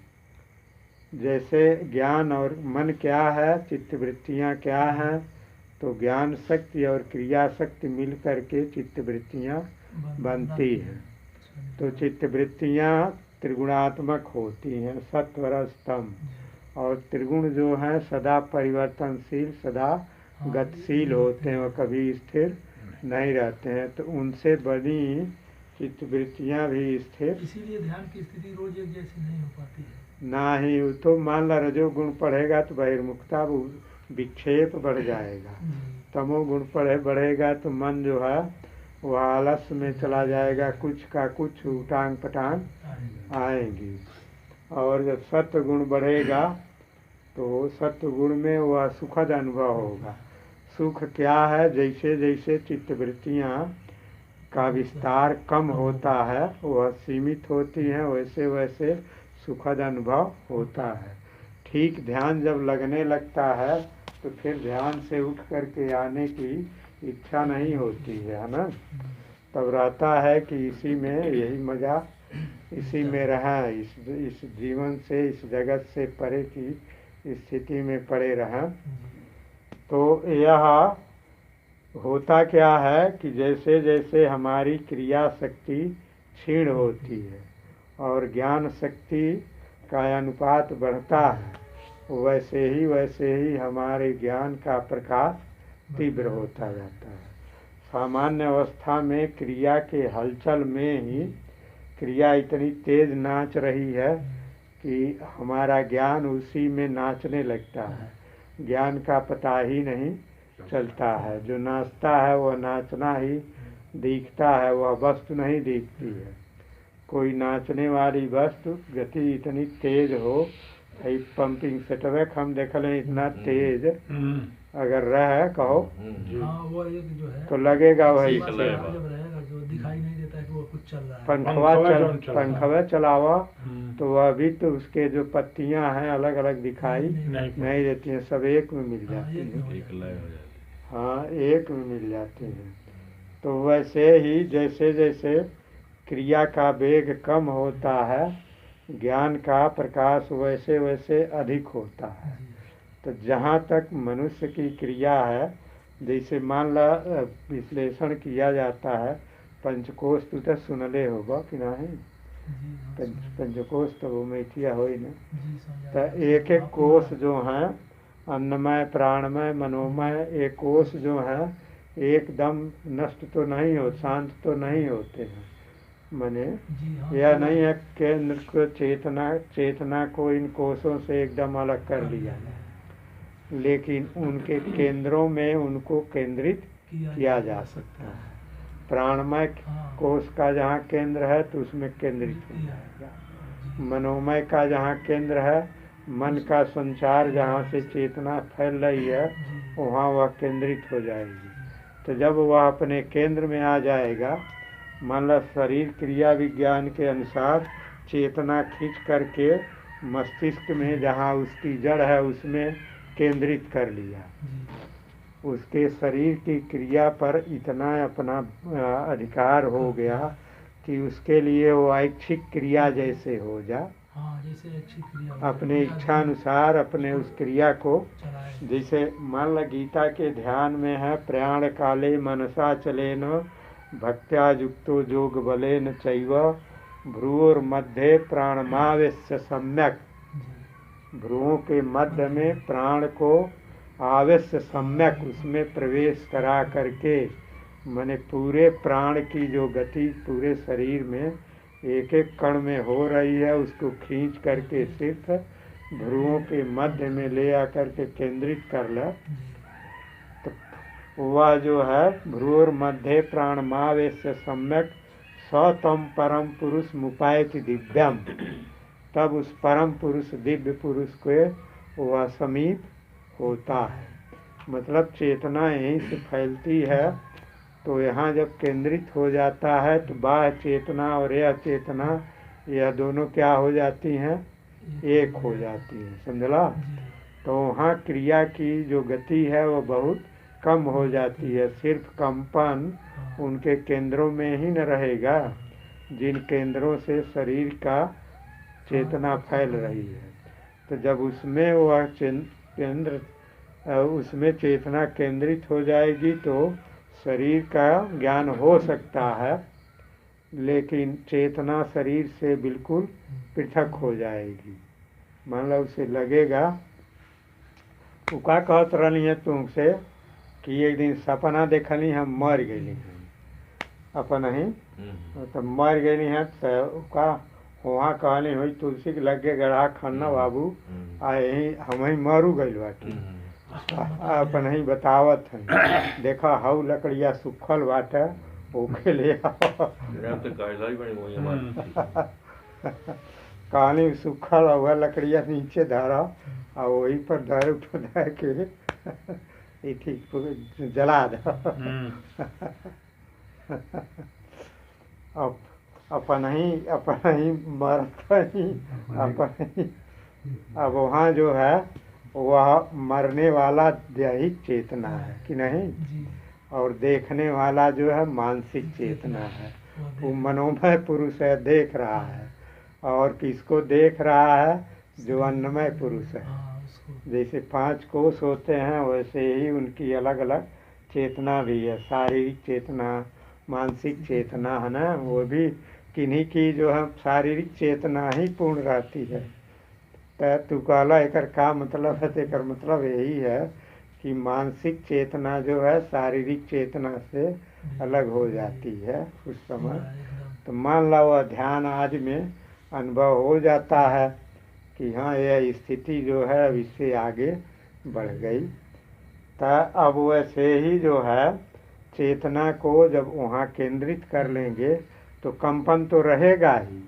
जैसे ज्ञान और मन क्या है, चित्तवृत्तियाँ क्या हैं, तो ज्ञान शक्ति और क्रिया शक्ति मिल करके चित्तवृत्तियाँ बनती हैं। तो चित्तवृत्तियाँ त्रिगुणात्मक होती हैं, सत्व रज तम, और त्रिगुण जो हैं सदा परिवर्तनशील, सदा गतिशील होते हैं और कभी स्थिर नहीं रहते हैं। तो उनसे बनी चित्तवृत्तियाँ भी स्थिर, इसीलिए ध्यान की स्थिति रोज एक जैसी नहीं हो पाती है। ना ही वो तो मान ला रजोगुण पढ़ेगा तो बहिर्मुखता विक्षेप बढ़ जाएगा, तमोगुण बढ़ेगा तो मन जो है वह आलस्य में चला जाएगा, कुछ का कुछ उटांग पटांग आएंगी। और जब सत्वगुण बढ़ेगा तो सत्वगुण में वह सुखद अनुभव होगा। सुख क्या है, जैसे जैसे चित्तवृत्तियाँ का विस्तार कम होता है, वह सीमित होती हैं, वैसे वैसे सुखद अनुभव होता है। ठीक ध्यान जब लगने लगता है तो फिर ध्यान से उठ करके आने की इच्छा नहीं होती है ना। तब रहता है कि इसी में यही मज़ा, इसी में रहें, इस जीवन से, इस जगत से परे की स्थिति में पड़े रहें। तो यह होता क्या है कि जैसे जैसे हमारी क्रिया शक्ति क्षीण होती है और ज्ञान शक्ति का अनुपात बढ़ता है, वैसे ही हमारे ज्ञान का प्रकाश तीव्र होता जाता है। सामान्य अवस्था में क्रिया के हलचल में ही क्रिया इतनी तेज नाच रही है कि हमारा ज्ञान उसी में नाचने लगता है, ज्ञान का पता ही नहीं चलता है। जो नाचता है वह नाचना ही दिखता है, वह वस्तु नहीं दिखती है। कोई नाचने वाली वस्तु गति इतनी तेज हो, पंपिंग सेटवर्क हम देख लें इतना तेज अगर रहे कहो वो एक जो है तो लगेगा वही जब रहेगा जो दिखाई नहीं देता है कि वो कुछ चल रहा है। पंखवा चलावा तो वह भी तो उसके जो पत्तियां हैं अलग अलग दिखाई नहीं देती हैं, सब एक में मिल जाती हैं। हाँ, एक में मिल जाती हैं। तो वैसे ही जैसे जैसे क्रिया का वेग कम होता है, ज्ञान का प्रकाश वैसे वैसे अधिक होता है। तो जहाँ तक मनुष्य की क्रिया है, जैसे मान ला विश्लेषण किया जाता है, पंचकोश तू तो सुनले होगा कि नहीं? पंचकोश तो वो मैथिया हो ही ना। तो एक एक कोश जो हैं, अन्नमय, प्राणमय, मनोमय, एक कोश जो है एकदम नष्ट तो नहीं हो, शांत तो नहीं होते हैं। माने यह नहीं है केंद्र को चेतना को इन कोशों से एकदम अलग कर लिया, लेकिन उनके केंद्रों में उनको केंद्रित किया जा सकता है। प्राणमय कोश का जहाँ केंद्र है तो उसमें केंद्रित हो जाएगा। मनोमय का जहाँ केंद्र है, मन का संचार जहाँ से चेतना फैल रही है वहाँ वह केंद्रित हो जाएगी। तो जब वह अपने केंद्र में आ जाएगा, मान लो शरीर क्रिया विज्ञान के अनुसार चेतना खींच करके मस्तिष्क में जहाँ उसकी जड़ है उसमें केंद्रित कर लिया, उसके शरीर की क्रिया पर इतना अपना अधिकार हो गया कि उसके लिए वो ऐच्छिक क्रिया जैसे हो जा, जैसे ऐच्छिक क्रिया अपने इच्छा अनुसार अपने उस क्रिया को, जैसे मान लो गीता के ध्यान में है, प्रयाण काले मनसा चलेन भक्त्या युक्तो योग बलेन चैव भ्रुवोर मध्य प्राणमावेश्य सम्यक। भ्रुवों के मध्य में प्राण को आवश्य सम्यक उसमें प्रवेश करा करके, माने पूरे प्राण की जो गति पूरे शरीर में एक एक कण में हो रही है, उसको खींच करके सिर्फ भ्रुवों के मध्य में ले आकर के केंद्रित कर ले, तो वह जो है भ्रुवोर मध्य प्राणमावेश्य सम्यक स तम परम पुरुष मुपायति दिव्यम, तब उस परम पुरुष दिव्य पुरुष के वह समीप होता है। मतलब चेतना यहीं से फैलती है, तो यहाँ जब केंद्रित हो जाता है तो बाह्य चेतना और यह चेतना, यह दोनों क्या हो जाती हैं, एक हो जाती हैं, समझला। तो वहाँ क्रिया की जो गति है वो बहुत कम हो जाती है, सिर्फ कंपन उनके केंद्रों में ही न रहेगा जिन केंद्रों से शरीर का चेतना फैल रही है। तो जब उसमें वह केंद्र उसमें चेतना केंद्रित हो जाएगी तो शरीर का ज्ञान हो सकता है, लेकिन चेतना शरीर से बिल्कुल पृथक हो जाएगी। मान लो उसे लगेगा, वो का कहत रही है तुमसे कि एक दिन सपना देखली हम मर गई अपन ही, तो मर गई है, तो का वहाँ कहली हुई तुलसी के लगे गढ़ा खन्ना बाबू आ यही हम ही मरू गई बाटी, अपन ही बतावत है, देखा हऊ लकड़िया सुखल बाटे ओके ले कहानी सुखल हुआ लकड़िया नीचे धरा और वही पर धर उठो धर के ठीक जला दो। अब अपन ही मरता ही अपन ही। अब वहाँ जो है वह मरने वाला दैहिक चेतना है कि नहीं, और देखने वाला जो है मानसिक चेतना है। वो मनोमय पुरुष है, देख रहा है, और किसको देख रहा है, जो अन्नमय पुरुष है। जैसे 5 कोष होते हैं वैसे ही उनकी अलग अलग चेतना भी है, शारीरिक चेतना, मानसिक चेतना है ना, वो भी किन्हीं की जो है शारीरिक चेतना ही पूर्ण रहती है। तो तू कहला एकर का मतलब है, तो एकर मतलब यही है कि मानसिक चेतना जो है शारीरिक चेतना से अलग हो जाती है उस समय। तो मान लो वह ध्यान आज में अनुभव हो जाता है कि हाँ यह स्थिति जो है अब इससे आगे बढ़ गई। तो अब वैसे ही जो है चेतना को जब वहाँ केंद्रित कर लेंगे तो कंपन तो रहेगा ही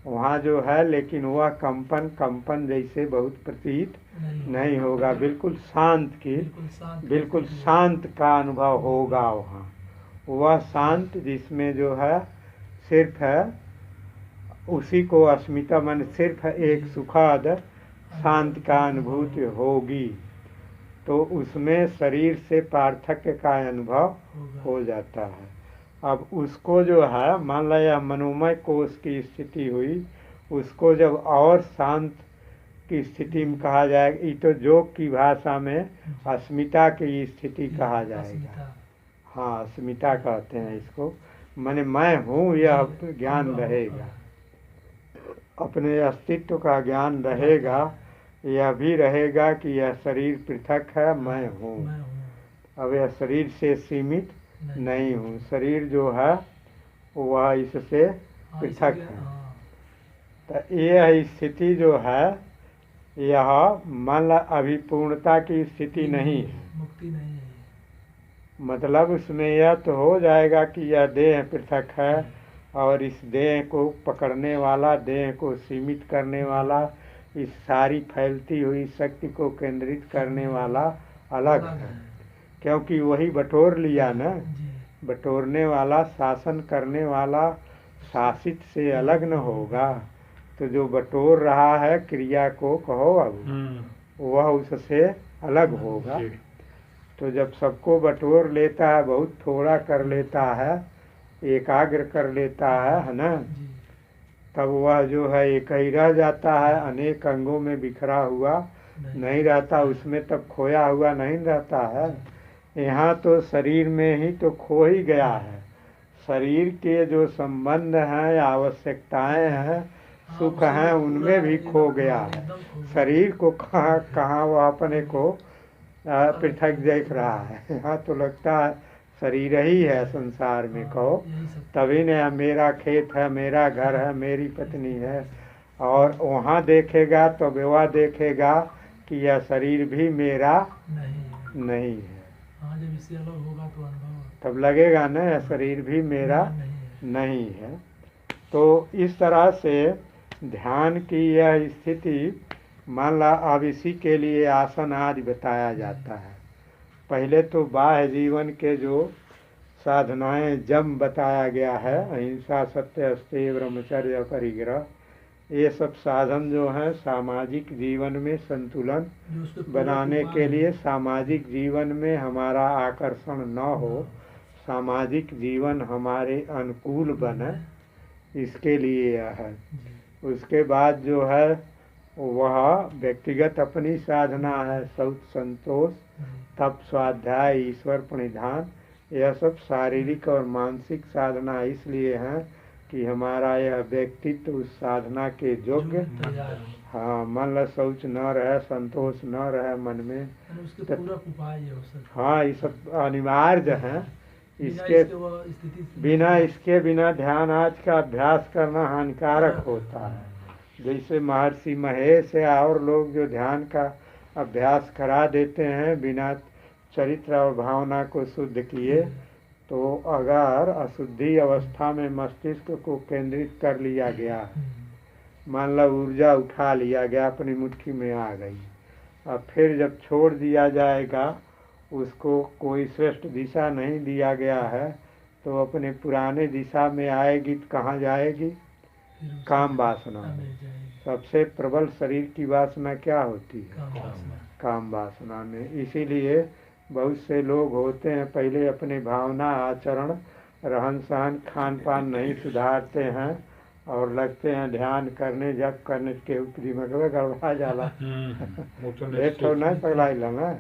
वहाँ जो है, लेकिन वह कंपन जैसे बहुत प्रतीत नहीं होगा, बिल्कुल शांत का अनुभव होगा वहाँ। वह शांत जिसमें जो है सिर्फ है उसी को अस्मिता मन सिर्फ एक सुखद शांति का अनुभूति होगी, तो उसमें शरीर से पार्थक्य का अनुभव हो जाता है। अब उसको जो है मान लो यह मनोमय कोष की स्थिति हुई, उसको जब और शांत की स्थिति में कहा जाएगा, ये तो योग की भाषा में अस्मिता की स्थिति कहा जाएगा। हाँ अस्मिता कहते हैं इसको, माने मैं हूँ यह ज्ञान रहेगा, अपने अस्तित्व का ज्ञान रहेगा। यह भी रहेगा कि यह शरीर पृथक है, मैं हूँ। अब यह शरीर से सीमित नहीं हूँ, शरीर जो है वह इससे पृथक है। तो यह स्थिति जो है यह मन अभी पूर्णता की स्थिति नहीं है, मुक्ति नहीं है। मतलब उसमें यह तो हो जाएगा कि यह देह पृथक है और इस देह को पकड़ने वाला, देह को सीमित करने वाला, इस सारी फैलती हुई शक्ति को केंद्रित करने वाला अलग है, क्योंकि वही बटोर लिया ना। बटोरने वाला, शासन करने वाला शासित से अलग न होगा। तो जो बटोर रहा है क्रिया को कहो अब, वह उससे अलग होगा। तो जब सबको बटोर लेता है, बहुत थोड़ा कर लेता है, एकाग्र कर लेता है ना, तब वह जो है एक ही रह जाता है, अनेक अंगों में बिखरा हुआ नहीं रहता, उसमें तब खोया हुआ नहीं रहता है। यहाँ तो शरीर में ही तो खो ही गया है, शरीर के जो संबंध हैं, आवश्यकताएं हैं, सुख हैं, उनमें भी खो गया है। शरीर को कहाँ वह अपने को पृथक देख रहा है। यहाँ तो लगता है शरीर ही है संसार में कहो, यही सब तभी न मेरा खेत है, मेरा घर है, मेरी पत्नी है। और वहाँ देखेगा तो वह देखेगा कि यह शरीर भी मेरा नहीं है। नहीं है। हाँ, जब इससे अलग होगा तो अनुभव तब लगेगा न यह शरीर भी मेरा नहीं है। नहीं है। तो इस तरह से ध्यान की यह स्थिति, मान ला अब इसी के लिए आसन आदि बताया जाता है। पहले तो बाह्य जीवन के जो साधनाएं जम बताया गया है, अहिंसा, सत्य, अस्तेय, ब्रह्मचर्य, परिग्रह, ये सब साधन जो हैं सामाजिक जीवन में संतुलन जो उसके पूरक बनाने उपाय के हैं। लिए, सामाजिक जीवन में हमारा आकर्षण न हो, सामाजिक जीवन हमारे अनुकूल बने, इसके लिए यह है। जी। उसके बाद जो है वह व्यक्तिगत अपनी साधना है, शौच, संतोष, तप, स्वाध्याय, ईश्वर प्रणिधान, यह सब शारीरिक और मानसिक साधना इसलिए हैं कि हमारा यह व्यक्तित्व उस साधना के योग्य, तैयार हो। हाँ, मन ला शौच न रहे, संतोष न रहे मन में, यानी उसके पूरक उपाय है वो सब। हाँ, ये सब अनिवार्य हैं। बिना इसके वो स्थिति से बिना इसके बिना ध्यान आज का अभ्यास करना हानिकारक होता है। जैसे महर्षि महेश या और लोग जो ध्यान का अभ्यास करा देते हैं बिना चरित्र और भावना को शुद्ध किए, तो अगर अशुद्धि अवस्था में मस्तिष्क को केंद्रित कर लिया गया, मान लो ऊर्जा उठा लिया गया, अपनी मुट्ठी में आ गई, अब फिर जब छोड़ दिया जाएगा, उसको कोई श्रेष्ठ दिशा नहीं दिया गया है, तो अपने पुराने दिशा में आएगी तो कहाँ जाएगी? फिर उसके काम वासना काम में। में जाएगी। सबसे प्रबल शरीर की वासना क्या होती है? काम वासना। काम वासना में। इसीलिए बहुत से लोग होते हैं पहले अपने भावना, आचरण, रहन सहन, खान पान नहीं सुधारते हैं और लगते हैं ध्यान करने, जब करने के दिमाग में गड़बड़ा जाला। बैठो नहीं पगला लगा,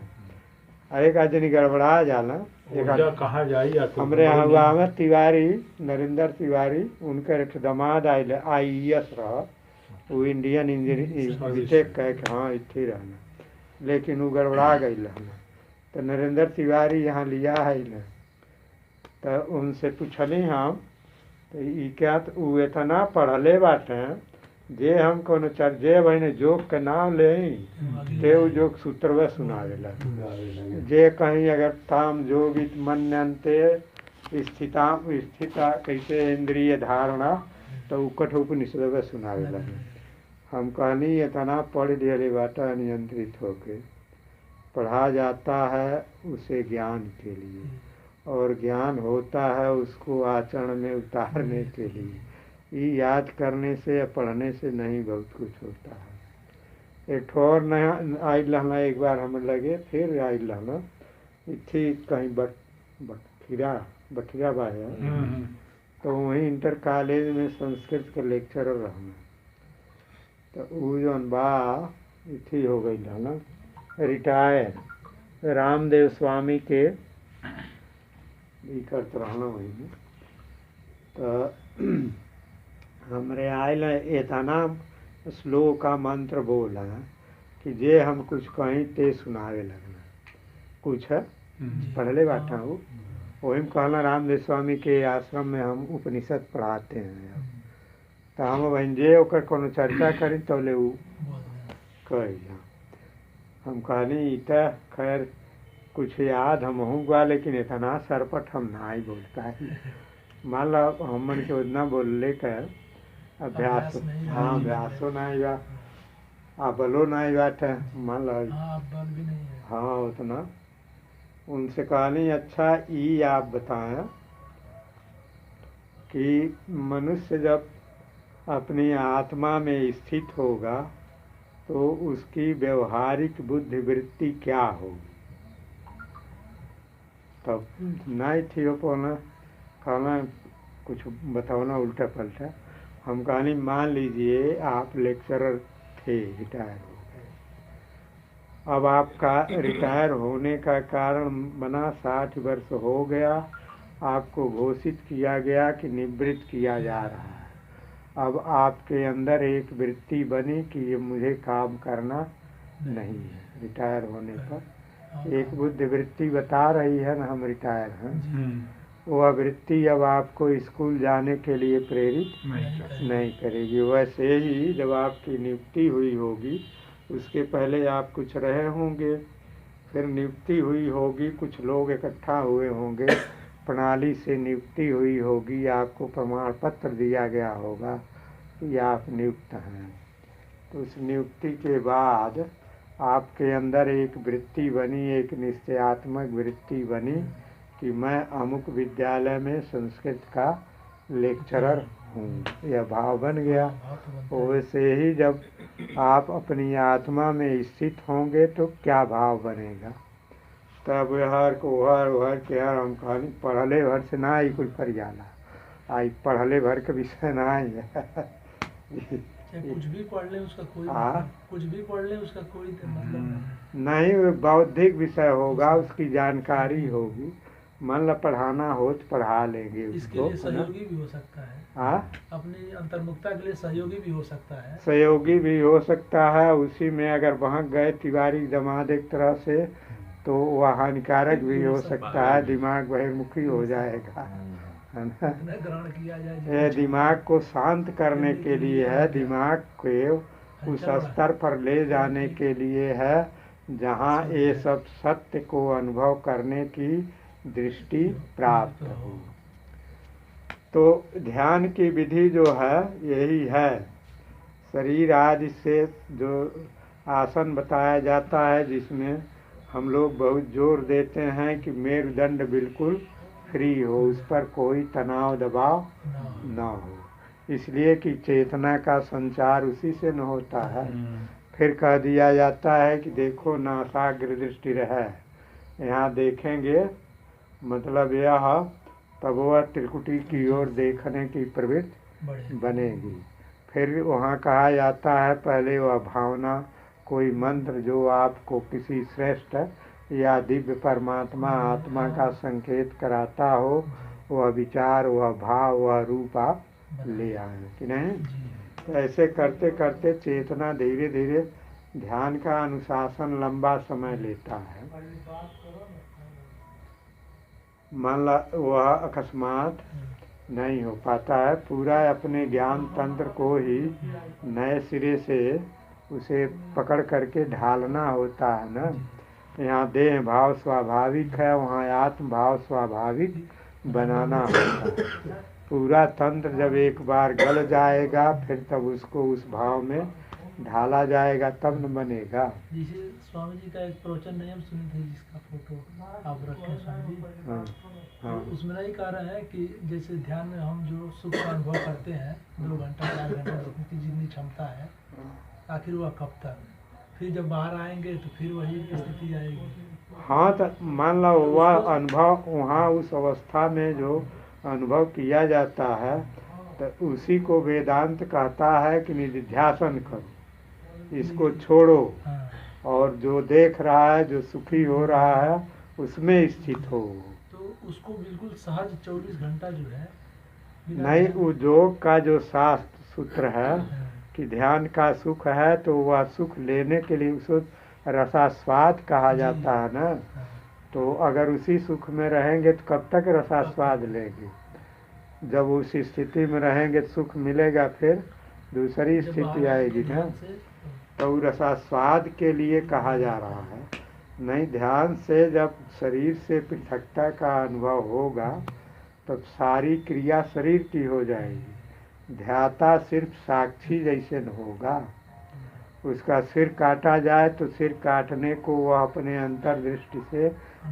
एक आदमी गड़बड़ा जाला। ऊर्जा कहाँ जाई या तो हमरे यहाँ हुआ में तिवारी, नरेंद्र तिवारी, उनकर एक दामाद आयल IAS रहा, वो इंडियन इंजीनियर बीटेक कह के, हाँ, इतने रहना, लेकिन वो गड़बड़ा गई रहना। तो नरेंद्र तिवारी यहाँ लिया है न, तो उनसे पूछली हम, तो ये क्या, तो वो इतना पढ़ले बाटे जे हम कोनो जे बहने जोग के नाम ले ते वो जोग सूत्रवे सुनावेला। जे कहीं अगर ताम जोगित मन्यन्ते स्थिता कैसे इंद्रिय धारणा, तो उकठ उपनिषद सुनावेला। हम कहनी इतना पढ़ लिये बाटा नियंत्रित होके, पढ़ा जाता है उसे ज्ञान के लिए, और ज्ञान होता है उसको आचरण में उतारने के लिए। ये याद करने से या पढ़ने से नहीं बहुत कुछ होता है। एक ठोर नया आई लहना, एक बार हमें लगे, फिर आई लहना इतनी कहीं बठिरा बाया, तो वहीं इंटर कॉलेज में संस्कृत के लेक्चरर रहना। तो वो जौन बा इतनी हो गई लहना रिटायर, रामदेव स्वामी के करते रहना वही में। तो हमरे आयल इतना श्लोक का मंत्र बोला कि जे हम कुछ कहीं ते सुनावे लगना, कुछ है पढ़ले बाटा हूँ। वही में कहना रामदेव स्वामी के आश्रम में हम उपनिषद पढ़ाते हैं। अब तो हम बहन जे ओकर कोनो चर्चा करी तो ले वो कही, हम कहनी इतना खैर कुछ याद हम होगा, लेकिन इतना सरपट हम ना ही बोलता है। मान लो हमन के उतना बोलने का अभ्यास, हाँ, अभ्यासो नहीं बा, बलो नहीं बाटे, मान लो, हाँ, बल भी नहीं है। हाँ, उतना। उनसे कहानी, अच्छा ये आप बताएं कि मनुष्य जब अपनी आत्मा में स्थित होगा तो उसकी व्यवहारिक बुद्धि वृत्ति क्या होगी? तब नहीं थी हो पाना, कहना कुछ बताना उल्टा पलटा। हम कहानी, मान लीजिए आप लेक्चरर थे, रिटायर हो गए, अब आपका रिटायर होने का कारण बना 60 वर्ष हो गया, आपको घोषित किया गया कि निवृत्त किया जा रहा है। अब आपके अंदर एक वृत्ति बनी कि ये मुझे काम करना नहीं है रिटायर होने पर, एक बुद्ध वृत्ति बता रही है ना, हम रिटायर हैं, जी वह वृत्ति अब आपको स्कूल जाने के लिए प्रेरित नहीं करेगी। वैसे ही जब आपकी नियुक्ति हुई होगी, उसके पहले आप कुछ रहे होंगे, फिर नियुक्ति हुई होगी, कुछ लोग इकट्ठा हुए होंगे, प्रणाली से नियुक्ति हुई होगी, आपको प्रमाण पत्र दिया गया होगा कि आप नियुक्त हैं। तो उस नियुक्ति के बाद आपके अंदर एक वृत्ति बनी, एक निश्चयात्मक वृत्ति बनी कि मैं अमुक विद्यालय में संस्कृत का लेक्चरर हूँ, यह भाव बन गया। वैसे ही जब आप अपनी आत्मा में स्थित होंगे तो क्या भाव बनेगा? तब हर को हर के हर हम कहानी पढ़ले भर से ना आई कोई फरियाला आई, पढ़ले भर के विषय ना आई है। कुछ भी पढ़ ले उसका कोई कुछ भी पढ़ ले उसका कोई मतलब नहीं, वो बौद्धिक विषय होगा, उसकी जानकारी होगी। मान ला पढ़ाना हो तो पढ़ा लेंगे इसके उसको, लिए सहयोगी भी हो सकता है। अपनी अंतर्मुखता के लिए सहयोगी भी हो सकता है। सहयोगी भी हो सकता है। उसी में अगर बहक गए तिवारी जमात एक तरह से तो वह हानिकारक भी हो सकता है, दिमाग बहिर्मुखी हो जाएगा, है ना। ग्रहण किया जाए, ये दिमाग को शांत करने के लिए है, दिमाग को उस स्तर पर ले जाने के लिए है जहाँ ये सब सत्य को अनुभव करने की दृष्टि प्राप्त हो। तो ध्यान की विधि जो है यही है। शरीर आदि से जो आसन बताया जाता है, जिसमें हम लोग बहुत जोर देते हैं कि मेरुदंड बिल्कुल फ्री हो, उस पर कोई तनाव दबाव न हो, इसलिए कि चेतना का संचार उसी से न होता है। फिर कह दिया जाता है कि देखो नासाग्र दृष्टि रहे, यहाँ देखेंगे मतलब यह, तब वह त्रिकुटी की ओर देखने की प्रवृत्ति बनेगी। फिर वहाँ कहा जाता है पहले वह भावना, कोई मंत्र जो आपको किसी श्रेष्ठ या दिव्य परमात्मा आत्मा का संकेत कराता हो, वह विचार, वह भाव, वह रूप आप ले आए कि नहीं। तो ऐसे करते करते चेतना धीरे धीरे, ध्यान का अनुशासन लंबा समय लेता है। मान ला वह अकस्मात नहीं हो पाता है, पूरा अपने ज्ञान तंत्र को ही नए सिरे से उसे पकड़ करके ढालना होता है ना। यहाँ देह भाव स्वाभाविक है, वहाँ आत्म भाव स्वाभाविक बनाना होता है। पूरा तंत्र जब एक बार गल जाएगा, फिर तब उसको उस भाव में ढाला जाएगा, तब न बनेगा। जैसे स्वामी जी का एक प्रवचन नियम सुने थे, जिसका फोटो आप रखे स्वामी जी, तो उसमें यही कह रहे हैं कि जैसे ध्यान में हम जो सुख का अनुभव करते हैं 2 घंटा 4 घंटा रोकने की जितनी क्षमता है, आखिर वह कब तक, फिर जब बाहर आएंगे तो फिर वही स्थिति आएगी। हाँ, तो मान लो वह अनुभव वहाँ उस अवस्था में जो अनुभव किया जाता है, तो उसी को वेदांत कहता है कि निधिध्यासन करो, इसको छोड़ो, और जो देख रहा है, जो सुखी हो रहा है, उसमें स्थित हो। तो उसको बिल्कुल सहज 24 घंटा जो है नहीं, वो योग का जो शास्त्र सूत्र है कि ध्यान का सुख है, तो वह सुख लेने के लिए उसको रसास्वाद कहा जाता है ना। तो अगर उसी सुख में रहेंगे तो कब तक रसास्वाद लेंगे? जब उस स्थिति में रहेंगे सुख मिलेगा, फिर दूसरी स्थिति आएगी ना। तो रसास्वाद के लिए कहा जा रहा है। नहीं, ध्यान से जब शरीर से पृथकता का अनुभव होगा, तब सारी क्रिया शरीर की हो जाएगी। ध्याता सिर्फ साक्षी जैसे न होगा। उसका सिर काटा जाए तो सिर काटने को वह अपने अंतर्दृष्टि से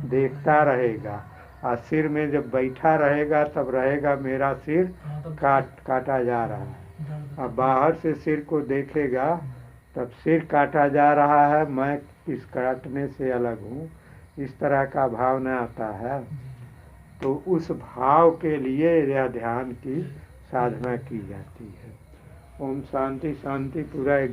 देखता रहेगा, और सिर में जब बैठा रहेगा तब रहेगा मेरा सिर काटा जा रहा है। अब बाहर से सिर को देखेगा तब सिर काटा जा रहा है, मैं इस काटने से अलग हूँ, इस तरह का भाव न आता है। तो उस भाव के लिए यह ध्यान की साधना की जाती है। ओम शांति शांति। पूरा एक